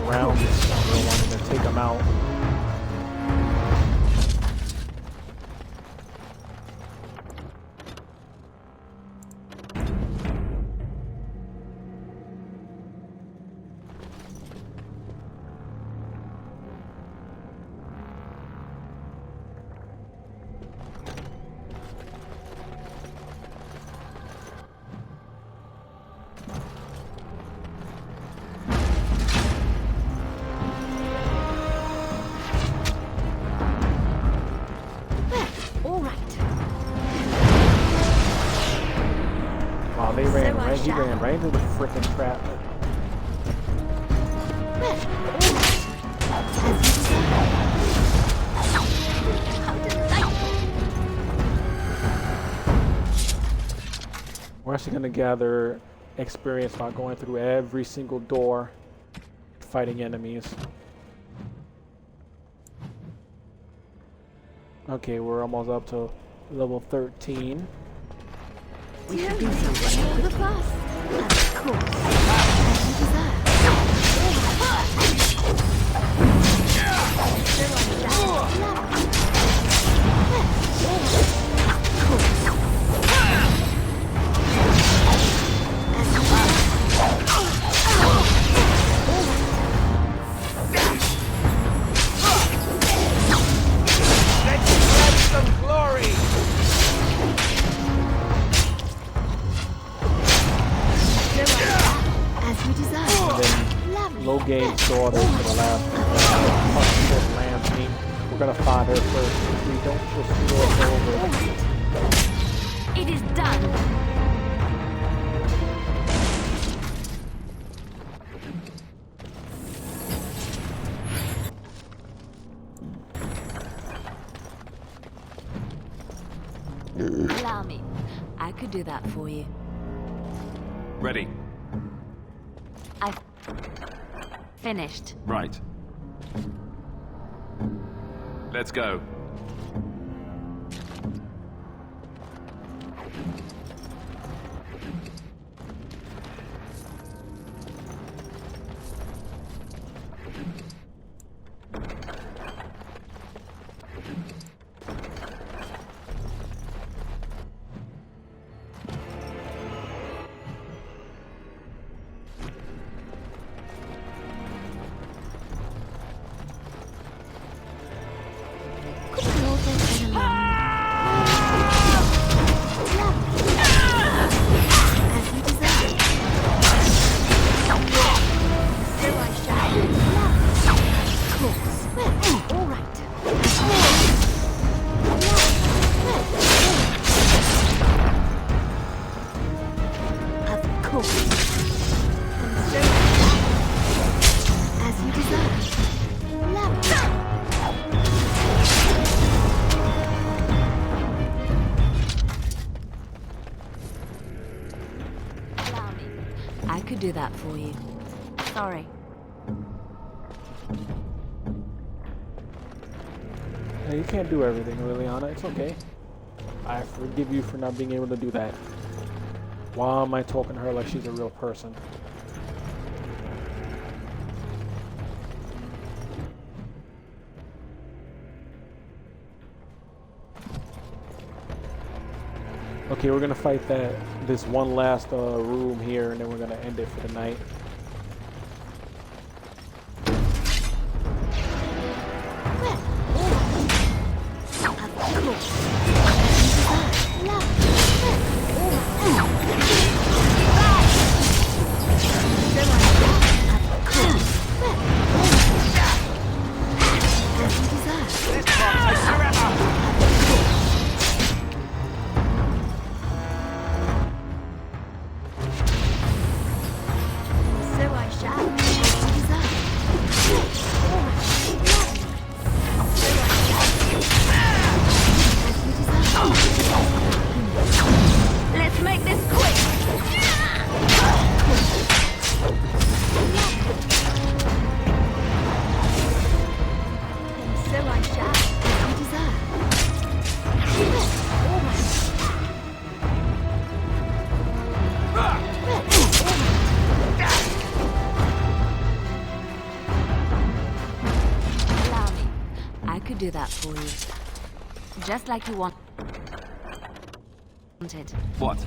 [SPEAKER 1] around this, we wanted to take them out. He ran right into the frickin' trap. We're actually gonna gather experience by going through every single door, fighting enemies. Okay, we're almost up to level 13.
[SPEAKER 20] We should do something. The bus. Of course.
[SPEAKER 1] Logain's daughter for the last partnership lands me. We're gonna find her first. If we don't just throw us over.
[SPEAKER 20] It is done.
[SPEAKER 8] Allow me. I could do that for you.
[SPEAKER 7] Ready.
[SPEAKER 20] Finished.
[SPEAKER 2] Right. Let's go.
[SPEAKER 20] Do that for you. Sorry.
[SPEAKER 1] Hey, you can't do everything, Liliana. It's okay. I forgive you for not being able to do that. Why am I talking to her like she's a real person? Okay, we're gonna fight this one last room here, and then we're gonna end it for the night.
[SPEAKER 20] Do that for you. Just like you wanted.
[SPEAKER 2] What?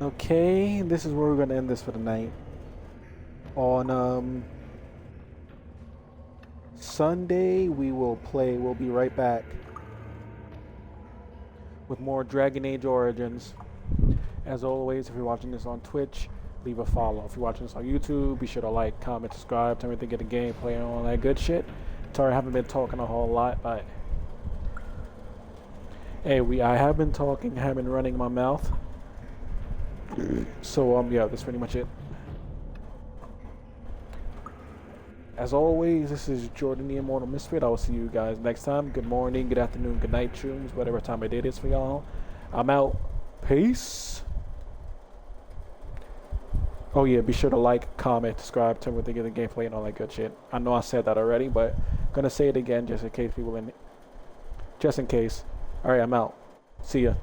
[SPEAKER 2] Okay, this is where we're gonna end this for the night. On Sunday we'll be right back with more Dragon Age Origins. As always, if you're watching this on Twitch, leave a follow. If you're watching this on YouTube, be sure to like, comment, subscribe, tell me to get a gameplay and all that good shit. Sorry I haven't been talking a whole lot, but hey, I have been talking, have been running my mouth. So yeah, that's pretty much it.
[SPEAKER 1] As always, this is Jordan the Immortal Misfit. I will see you guys next time. Good morning, good afternoon, good night, tunes, whatever time of day it is for y'all. I'm out. Peace. Oh yeah, be sure to like, comment, subscribe, tell me what they get the gameplay and all that good shit. I know I said that already, but I'm gonna say it again just in case people in. Just in case. All right, I'm out. See ya.